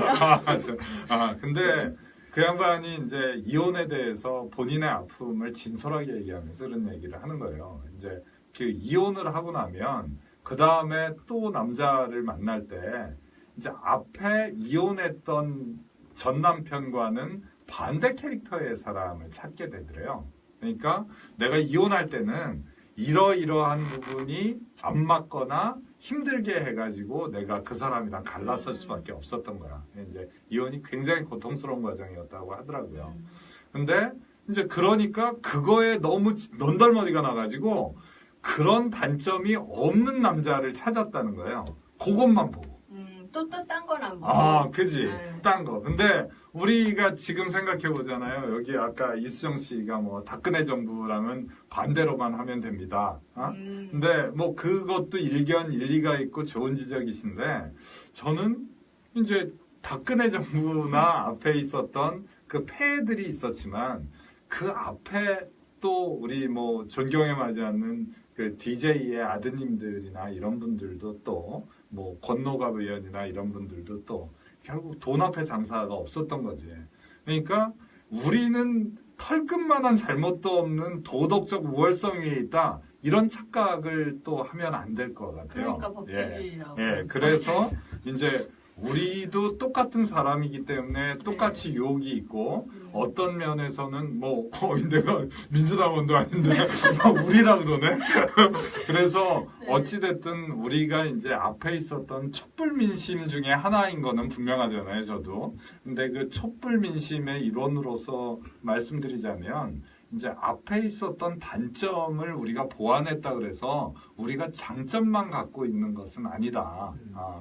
근데 그 양반이 이제 이혼에 대해서 본인의 아픔을 진솔하게 얘기하면서 그런 얘기를 하는 거예요. 이제 그 이혼을 하고 나면 그 다음에 또 남자를 만날 때 이제 앞에 이혼했던 전 남편과는 반대 캐릭터의 사람을 찾게 되더래요. 그러니까 내가 이혼할 때는 이러이러한 부분이 안 맞거나 힘들게 해가지고 내가 그 사람이랑 갈라설 수밖에 없었던 거야. 이제 이혼이 굉장히 고통스러운 과정이었다고 하더라고요. 근데 이제 그러니까 그거에 너무 넌덜머리가 나가지고 그런 단점이 없는 남자를 찾았다는 거예요. 그것만 보고. 또 딴 건 안 보고. 그지. 딴 거. 근데 우리가 지금 생각해 보잖아요. 여기 아까 이수정 씨가 뭐 박근혜 정부랑은 반대로만 하면 됩니다. 근데 뭐 그것도 일리가 있고 좋은 지적이신데 저는 이제 박근혜 정부나 앞에 있었던 그 폐해들이 있었지만 그 앞에 또 우리 뭐 존경에 맞지 않는 그 DJ의 아드님들이나 이런 분들도 또 뭐 권노갑 의원이나 이런 분들도 또 결국 돈 앞에 장사가 없었던 거지. 그러니까 우리는 털끝만한 잘못도 없는 도덕적 우월성 위에 있다. 이런 착각을 또 하면 안 될 것 같아요. 그러니까 법치주의라고. 예, 그래서 이제 우리도 똑같은 사람이기 때문에 똑같이 유혹이 있고 어떤 면에서는 뭐 내가 민주당원도 아닌데 막 우리라 그러네. 그래서 어찌됐든 우리가 이제 앞에 있었던 촛불민심 중에 하나인 거는 분명하잖아요, 저도. 근데 그 촛불민심의 일원으로서 말씀드리자면 이제 앞에 있었던 단점을 우리가 보완했다 그래서 우리가 장점만 갖고 있는 것은 아니다.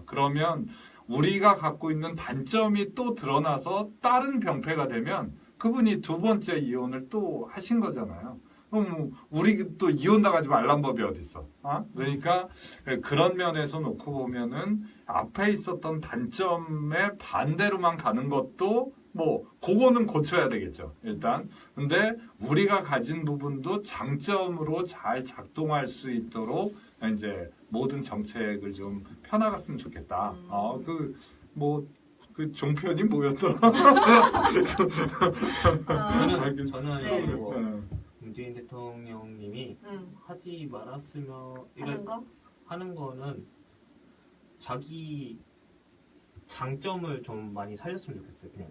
그러면 우리가 갖고 있는 단점이 또 드러나서 다른 병폐가 되면 그분이 두 번째 이혼을 또 하신 거잖아요. 그럼 우리 또 이혼 나가지 말란 법이 어딨어? 그러니까 그런 면에서 놓고 보면은 앞에 있었던 단점에 반대로만 가는 것도 뭐 그거는 고쳐야 되겠죠. 일단 근데 우리가 가진 부분도 장점으로 잘 작동할 수 있도록 이제 모든 정책을 좀 펴나갔으면 좋겠다. 그 종편이 뭐였더라? 저는 뭐 문재인 대통령님이 하지 말았으면 하는 거는 자기 장점을 좀 많이 살렸으면 좋겠어요. 그냥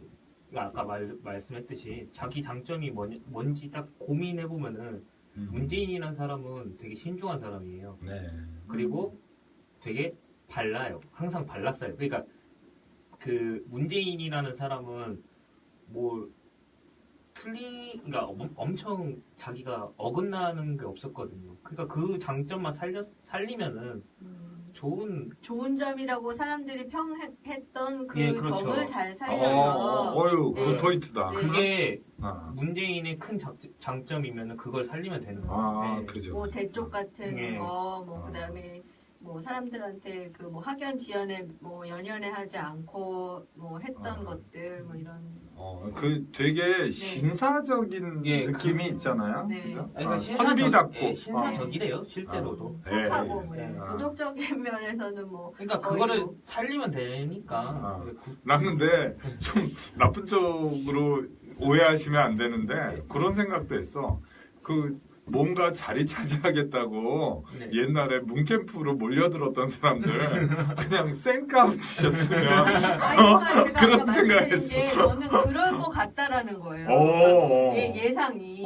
아까 말씀했듯이 자기 장점이 뭔지 딱 고민해 보면은 문재인이라는 사람은 되게 신중한 사람이에요. 네. 그리고 되게 발라요. 항상 발랐어요. 그러니까 그 문재인이라는 사람은 뭐 그러니까 엄청 자기가 어긋나는 게 없었거든요. 그러니까 그 장점만 살리면은 좋은 점이라고 사람들이 평했던 그 예, 그렇죠. 점을 잘 살려서 그 포인트다. 그게 문재인의 큰 장점이면 그걸 살리면 되는 거예요. 그죠. 뭐 대쪽 같은 거, 뭐 아. 그다음에 뭐 사람들한테 그 뭐 학연 지연에 뭐 연연해 하지 않고 뭐 했던 것들 뭐 이런. 그 되게 신사적인 느낌이 있잖아요. 네. 그죠? 그러니까 선비답고 신사적이래요, 실제로도. 하고 뭐 이런 도덕적인 면에서는 뭐. 그러니까 그거를 살리면 되니까. 난 근데 좀 나쁜 쪽으로 오해하시면 안 되는데 그런 생각도 했어. 그 뭔가 자리 차지하겠다고 옛날에 문캠프로 몰려들었던 사람들 그냥 쌩까고 치셨으면 그런 생각했어. 저는 그럴 것 같다라는 거예요. 예상이.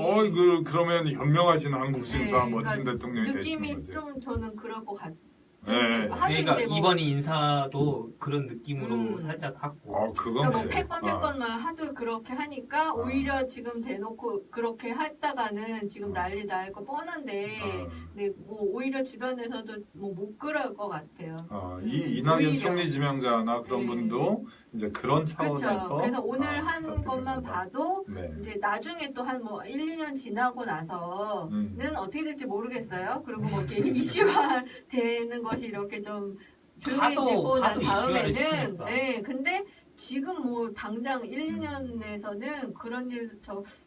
그러면 현명하신 한국 신사 멋진 대통령이 되시는 느낌이 거지. 좀 저는 그럴 것 같아요. 그러니까 이번 인사도 그런 느낌으로 살짝 갖고. 그건 뭐 패권만 하도 그렇게 하니까 오히려 지금 대놓고 그렇게 했다가는 지금 난리 날 거 뻔한데, 근데 뭐 오히려 주변에서도 뭐 못 그럴 것 같아요. 이낙연 총리 지명자나 그런 분도 이제 그런 차원에서. 그렇죠. 그래서 오늘 한 것만 봐도 이제 나중에 또 한 뭐 1, 2년 지나고 나서는 어떻게 될지 모르겠어요. 그리고 뭐 이렇게 이슈화 되는 것이 이렇게 좀 조용해지고 난 다음에는 근데 지금 뭐 당장 1, 2년에서는 그런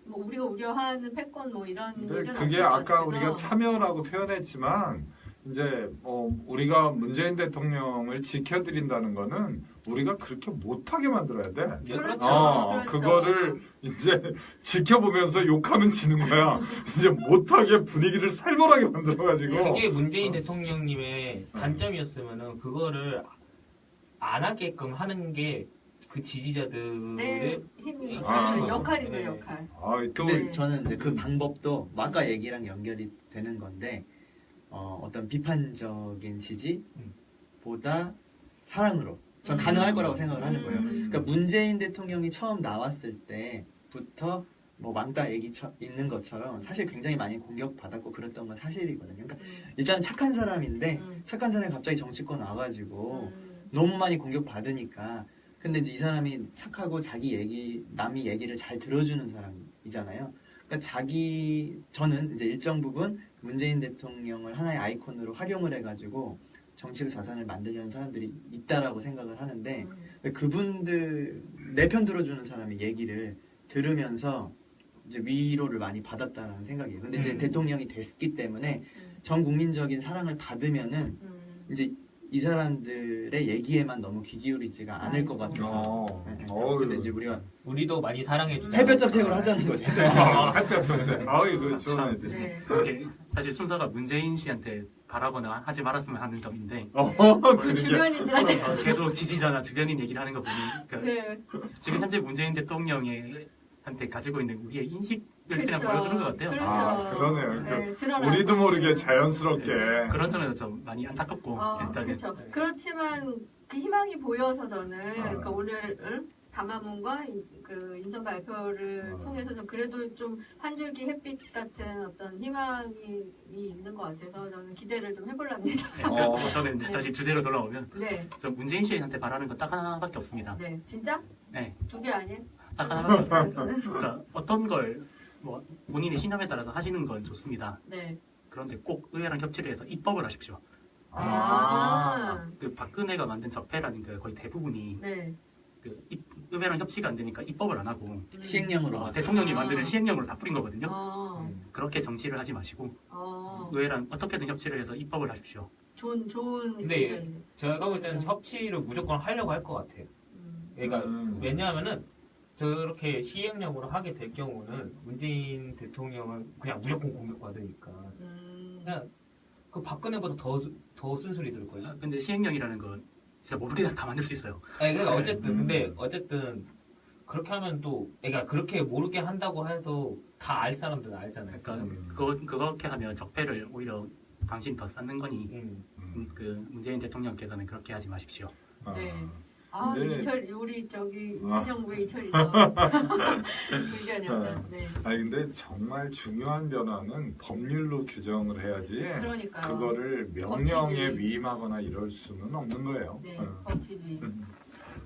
뭐 우리가 우려하는 패권 뭐 이런 일은 그게 아까 우리가 참여라고 표현했지만 이제 우리가 문재인 대통령을 지켜드린다는 거는 우리가 그렇게 못하게 만들어야 돼. 그렇죠. 그거를 이제 지켜보면서 욕하면 지는 거야. 이제 못하게 분위기를 살벌하게 만들어가지고. 그게 문재인 대통령님의 단점이었으면은 그거를 안 하게끔 하는 게 그 지지자들의 힘이 역할이죠, 역할. 근데 저는 이제 그 방법도 아까 얘기랑 연결이 되는 건데 어떤 비판적인 지지보다 사랑으로 전 가능할 거라고 생각을 하는 거예요. 그러니까 문재인 대통령이 처음 나왔을 때부터 뭐 왕따 얘기 있는 것처럼 사실 굉장히 많이 공격받았고 그랬던 건 사실이거든요. 그러니까 일단 착한 사람인데 착한 사람이 갑자기 정치권 와가지고 너무 많이 공격받으니까 근데 이제 이 사람이 착하고 남이 얘기를 잘 들어주는 사람이잖아요. 그러니까 저는 이제 일정 부분 문재인 대통령을 하나의 아이콘으로 활용을 해가지고 정치적 자산을 만들려는 사람들이 있다라고 생각을 하는데 그분들 내 편 들어주는 사람의 얘기를 들으면서 이제 위로를 많이 받았다라는 생각이에요. 근데 이제 대통령이 됐기 때문에 전 국민적인 사랑을 받으면은 이제 이 사람들의 얘기에만 너무 귀 기울이지가 않을 것 같아서. 근데 이제 우리도 많이 사랑해 주자. 햇볕 정책으로 하자는 거죠. 햇볕 정책. 이거 좋아야 돼. 네. 이게 사실 순서가 문재인 씨한테 바라거나 하지 말았으면 하는 점인데 그 주변인들한테 계속 지지자나 주변인 얘기를 하는 거 보니 네. 지금 현재 문재인 대통령한테 가지고 있는 우리의 인식을 그냥 그렇죠. 보여주는 것 같아요. 그렇죠. 그러네요. 네, 드러나고. 우리도 모르게 자연스럽게. 그런 점에서 좀 많이 안타깝고 일단은 그렇죠. 그렇지만 그 희망이 보여서 저는 그 오늘 담화문과 그 인선 발표를 통해서 그래도 좀 한 줄기 햇빛 같은 어떤 희망이 있는 것 같아서 저는 기대를 좀 해볼랍니다. 저는 이제 다시 주제로 돌아오면 네. 저 문재인 씨한테 바라는 건 딱 하나밖에 없습니다. 네. 진짜? 네. 2개 아니에요? 딱 하나밖에 없어요. 그러니까 어떤 걸 뭐 본인의 신념에 따라서 하시는 건 좋습니다. 네. 그런데 꼭 의회랑 협치를 해서 입법을 하십시오. 그 박근혜가 만든 적폐라는 게 거의 대부분이 네. 그 의회랑 협치가 안 되니까 입법을 안 하고 시행령으로. 대통령이 만드는 시행령으로 다 뿌린 거거든요. 그렇게 정치를 하지 마시고 의회랑 어떻게든 협치를 해서 입법을 하십시오. 좋은 근데 의견이네요. 제가 볼 때는 협치를 무조건 하려고 할 것 같아요. 그러니까 왜냐하면은 저렇게 시행령으로 하게 될 경우는 문재인 대통령은 그냥 무조건 공격받으니까 그냥 그 박근혜보다 더 쓴소리 들을 거예요. 근데 시행령이라는 건 진짜 모르게 다 만들 수 있어요. 아니, 그러니까 근데 어쨌든 그렇게 하면 또, 그러니까 그렇게 모르게 한다고 해도 다 알 사람들은 알잖아요. 그러니까 그렇게 하면 적폐를 오히려 당신 더 쌓는 거니 그 문재인 대통령께서는 그렇게 하지 마십시오. 네. 네. 이철 우리 저기 진정부의 이철이죠. 의견이었어요. 네. 근데 정말 중요한 변화는 법률로 규정을 해야지. 그러니까요. 그거를 명령에 위임하거나 이럴 수는 없는 거예요. 네, 법치주의.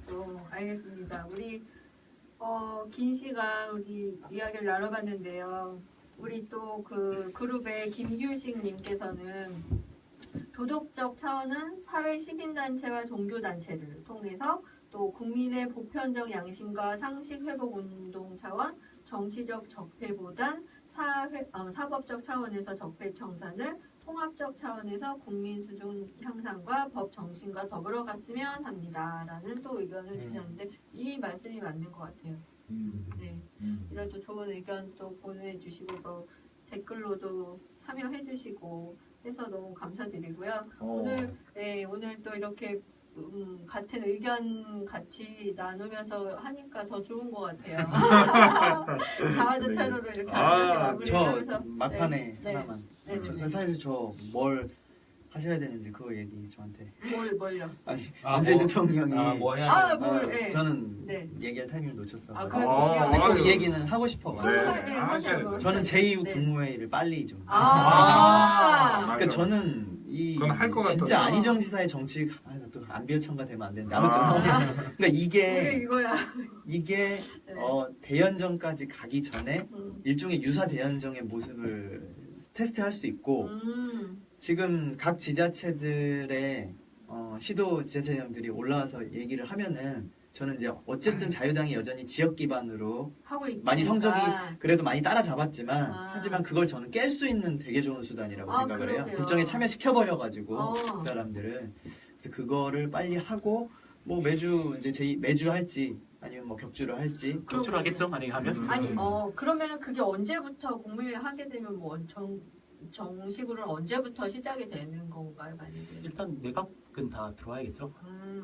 또 알겠습니다. 우리 긴 시간 우리 이야기를 나눠봤는데요. 우리 또 그 그룹의 김규식님께서는 도덕적 차원은 사회 시민단체와 종교단체를 통해서 또 국민의 보편적 양심과 상식 회복 운동 차원, 정치적 적폐보단 사법적 차원에서 적폐 청산을 통합적 차원에서 국민 수준 향상과 법 정신과 더불어 갔으면 합니다라는 또 의견을 주셨는데 이 말씀이 맞는 것 같아요. 네, 이런 또 좋은 의견 또 보내주시고 또 댓글로도 참여해주시고 해서 너무 감사드리고요. 오늘 또 이렇게 같은 의견 같이 나누면서 하니까 더 좋은 것 같아요. 자화자찬으로 이렇게 마무리하면서 저 막판에 네. 하나만. 네. 저 사실 저 뭘 하셔야 되는지 그거 얘기 저한테. 뭘요? 아니 문재인 대통령이 뭐 해야 네. 저는 네. 얘기할 타이밍을 놓쳤어. 그래요? 이 얘기는 하고 싶어가지고. 네. 하셔야죠. 저는 제2 네. 국무회의를 빨리 좀. 맞아. 저는 이 그건 할것 진짜 같던데. 안희정 지사의 정치 또 안비어천가 되면 안 되는데 아무튼 그러니까 이게 네. 대연정까지 가기 전에 일종의 유사 대연정의 모습을 테스트할 수 있고 지금 각 지자체들의 시도 지자체장들이 올라와서 얘기를 하면은 저는 이제 어쨌든 자유당이 여전히 지역 기반으로 하고 많이 성적이 그래도 많이 따라잡았지만 하지만 그걸 저는 깰 수 있는 되게 좋은 수단이라고 생각을 해요. 그러게요. 국정에 참여시켜버려가지고 그 사람들을 그래서 그거를 빨리 하고 뭐 매주 이제 매주 할지 아니면 뭐 격주로 할지 격주로 하겠죠 만약에 하면. 아니 그러면은 그게 언제부터 국무회의 하게 되면 뭐 정식으로 언제부터 시작이 되는 건가요, 만약에? 일단 내각은 다 들어와야겠죠.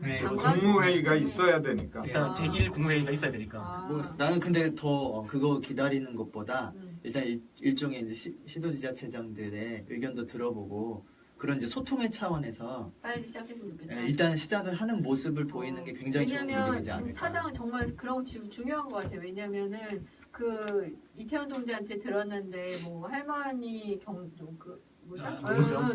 네. 장관? 국무회의가 있어야 되니까. 일단 제1 국무회의가 있어야 되니까. 뭐 나는 근데 더 그거 기다리는 것보다 일단 일종의 이제 시도지자체장들의 의견도 들어보고 그런 이제 소통의 차원에서 빨리 시작했으면 좋겠다. 일단 시작을 하는 모습을 보이는 게 굉장히 좋은 왜냐면 노력이지 않을까. 타당은 정말 그런 거 지금 중요한 것 같아요. 왜냐면은 그 이태원 동지한테 들었는데 뭐 할머니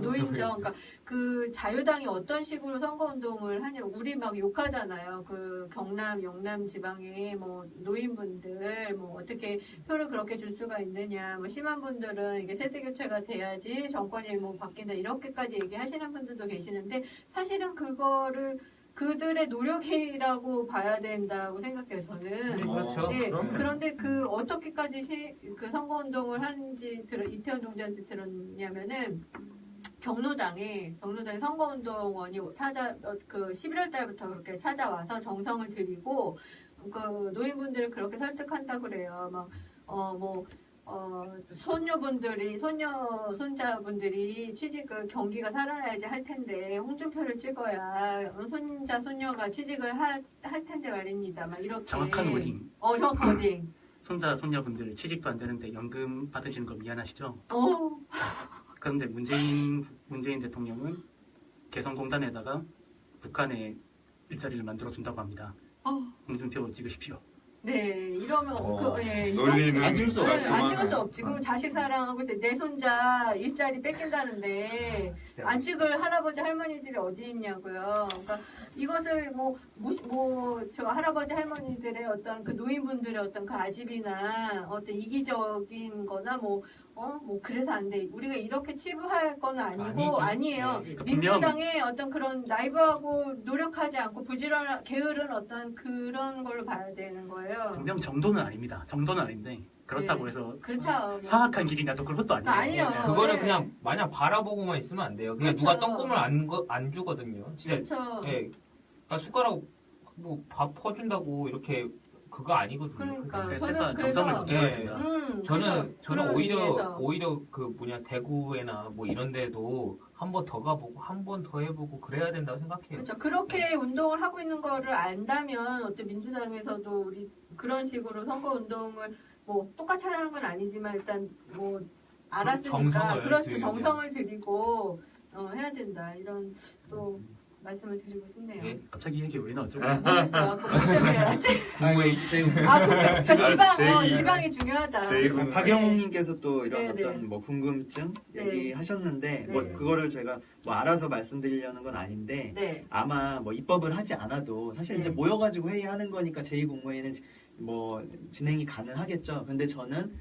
노인정 그러니까 그 자유당이 어떤 식으로 선거운동을 하냐 우리 막 욕하잖아요. 그 경남 영남 지방에 뭐 노인분들 뭐 어떻게 표를 그렇게 줄 수가 있느냐 뭐 심한 분들은 이게 세대 교체가 돼야지 정권이 뭐 바뀐다 이렇게까지 얘기하시는 분들도 계시는데 사실은 그거를 그들의 노력이라고 봐야 된다고 생각해요. 저는. 그렇죠. 네, 그런데 그 어떻게까지 그 선거운동을 하는지 이태원 동지한테 들었냐면은 경로당에 선거운동원이 그 11월 달부터 그렇게 찾아와서 정성을 들이고 그 노인분들을 그렇게 설득한다 그래요. 손자분들이 취직을 경기가 살아나야지 할 텐데 홍준표를 찍어야 손자 손녀가 취직을 할 텐데 말입니다. 막 이렇게 정확한 워딩. 정확한 워딩. 손자 손녀분들 취직도 안 되는데 연금 받으시는 거 미안하시죠? 그런데 문재인 대통령은 개성공단에다가 북한에 일자리를 만들어 준다고 합니다. 홍준표 찍으십시오. 네, 이러면 논리는 안 찍을 수 없지. 안 찍을 수 없지. 그럼 자식 사랑하고 내 손자 일자리 뺏긴다는데 안 찍을 할아버지 할머니들이 어디 있냐고요. 그러니까 이것을 저 할아버지 할머니들의 어떤 그 노인분들의 어떤 그 아집이나 어떤 이기적인거나 그래서 안 돼. 우리가 이렇게 치부할 건 아니에요. 네, 그러니까 민주당의 어떤 그런 라이브하고 노력하지 않고 부지런한 게으른 어떤 그런 걸로 봐야 되는 거예요. 분명 정도는 아닙니다. 정도는 아닌데 그렇다고 해서 그렇죠. 사악한 길이냐도 그것도 아니에요. 아니에요. 그거를 네. 그냥 마냥 바라보고만 있으면 안 돼요. 그냥 그렇죠. 누가 떡국을 안 주거든요. 진짜 그렇죠. 예, 그러니까 숟가락 밥 퍼준다고 이렇게 그거 아니거든요. 그러니까 그게 저는 최소한 그래서 정성을 둬야 됩니다. 저는 그런 의미에서. 오히려 그 대구에나 뭐 이런 데도 한 번 더 가보고 한 번 더 해보고 그래야 된다고 생각해요. 그렇죠. 그렇게 운동을 하고 있는 거를 안다면 어떤 민주당에서도 우리 그런 식으로 선거 운동을 똑같이 하라는 건 아니지만 일단 알았으니까 정성을 그렇죠. 들이면. 정성을 들이고 해야 된다. 이런 또 말씀을 드리고 싶네요. 예. 갑자기 이 얘기 왜 나왔죠? 모르겠어요. 그거 때문에 알았지? 국무회의 지방이 중요하다. 박영웅님께서 또 이런 네네. 어떤 궁금증 네. 얘기하셨는데 네. 그거를 제가 알아서 말씀드리려는 건 아닌데 네. 아마 입법을 하지 않아도 사실 이제 네. 모여가지고 회의하는 거니까 제2국무회의는 진행이 가능하겠죠. 근데 저는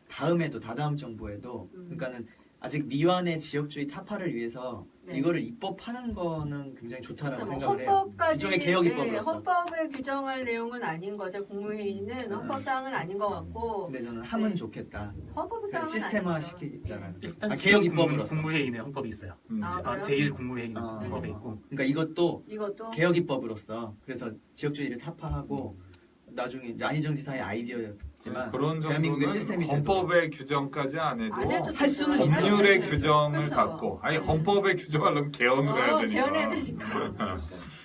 다음에도 다다음 정부에도 그러니까는 아직 미완의 지역주의 타파를 위해서 네. 이거를 입법하는 거는 굉장히 좋다라고 그렇죠. 생각을 해요. 헌법까지 일종의 개혁 입법으로서. 헌법을 규정할 내용은 아닌 거죠. 국무회의는 헌법사항은 아닌 것 같고 근데 저는 하면 네. 좋겠다. 헌법사항은 시스템화 아니죠. 시키잖아요. 일단 개혁 입법으로서. 국무회의는 헌법이 있어요. 그래요? 제1국무회의는 아. 헌법에 있고 그러니까 이것도 이것도 개혁 입법으로서 그래서 지역주의를 타파하고 나중에 이제 안희정 지사의 아이디어였지만 그런 대한민국의 정도는 시스템이 헌법의 규정까지 안 해도 안 해도 할 수는 되죠. 법률의 그렇죠. 규정을 그렇죠. 갖고 네. 헌법의 규정하려면 개헌을 해야 되니까. 개헌해야 되니까.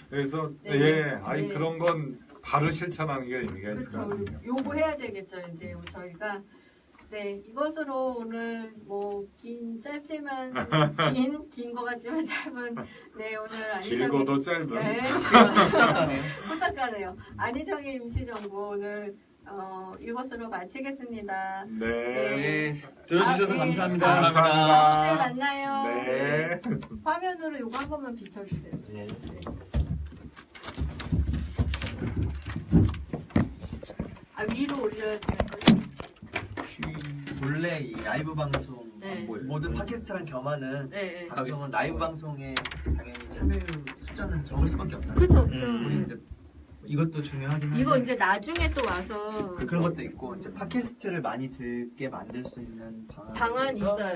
그래서 네. 네. 그런 건 바로 실천하는 게 의미가 있을 것 그렇죠. 같아요. 요구해야 되겠죠. 이제 저희가 이것으로 오늘 짧지만 긴 것 같지만 짧은 오늘 길고도 짧은. 네. 답답하네요. 부탁하네요. 안희정의 임시정부 오늘 이것으로 마치겠습니다. 네. 네, 들어주셔서 네. 감사합니다. 감사합니다. 다음 주에 만나요. 네. 화면으로 이거 한 번만 비춰주세요. 네. 위로 올려야 되는 원래 이 라이브 방송 네. 모든 팟캐스트랑 겸하는 네. 방송은 라이브 방송에 당연히 참여율 숫자는 적을 수밖에 없잖아요. 그렇죠. 없죠. 우리 이제 이것도 중요하긴 한데 이거 이제 나중에 또 와서 그런 것도 있고 이제 팟캐스트를 많이 듣게 만들 수 있는 방안 있어요.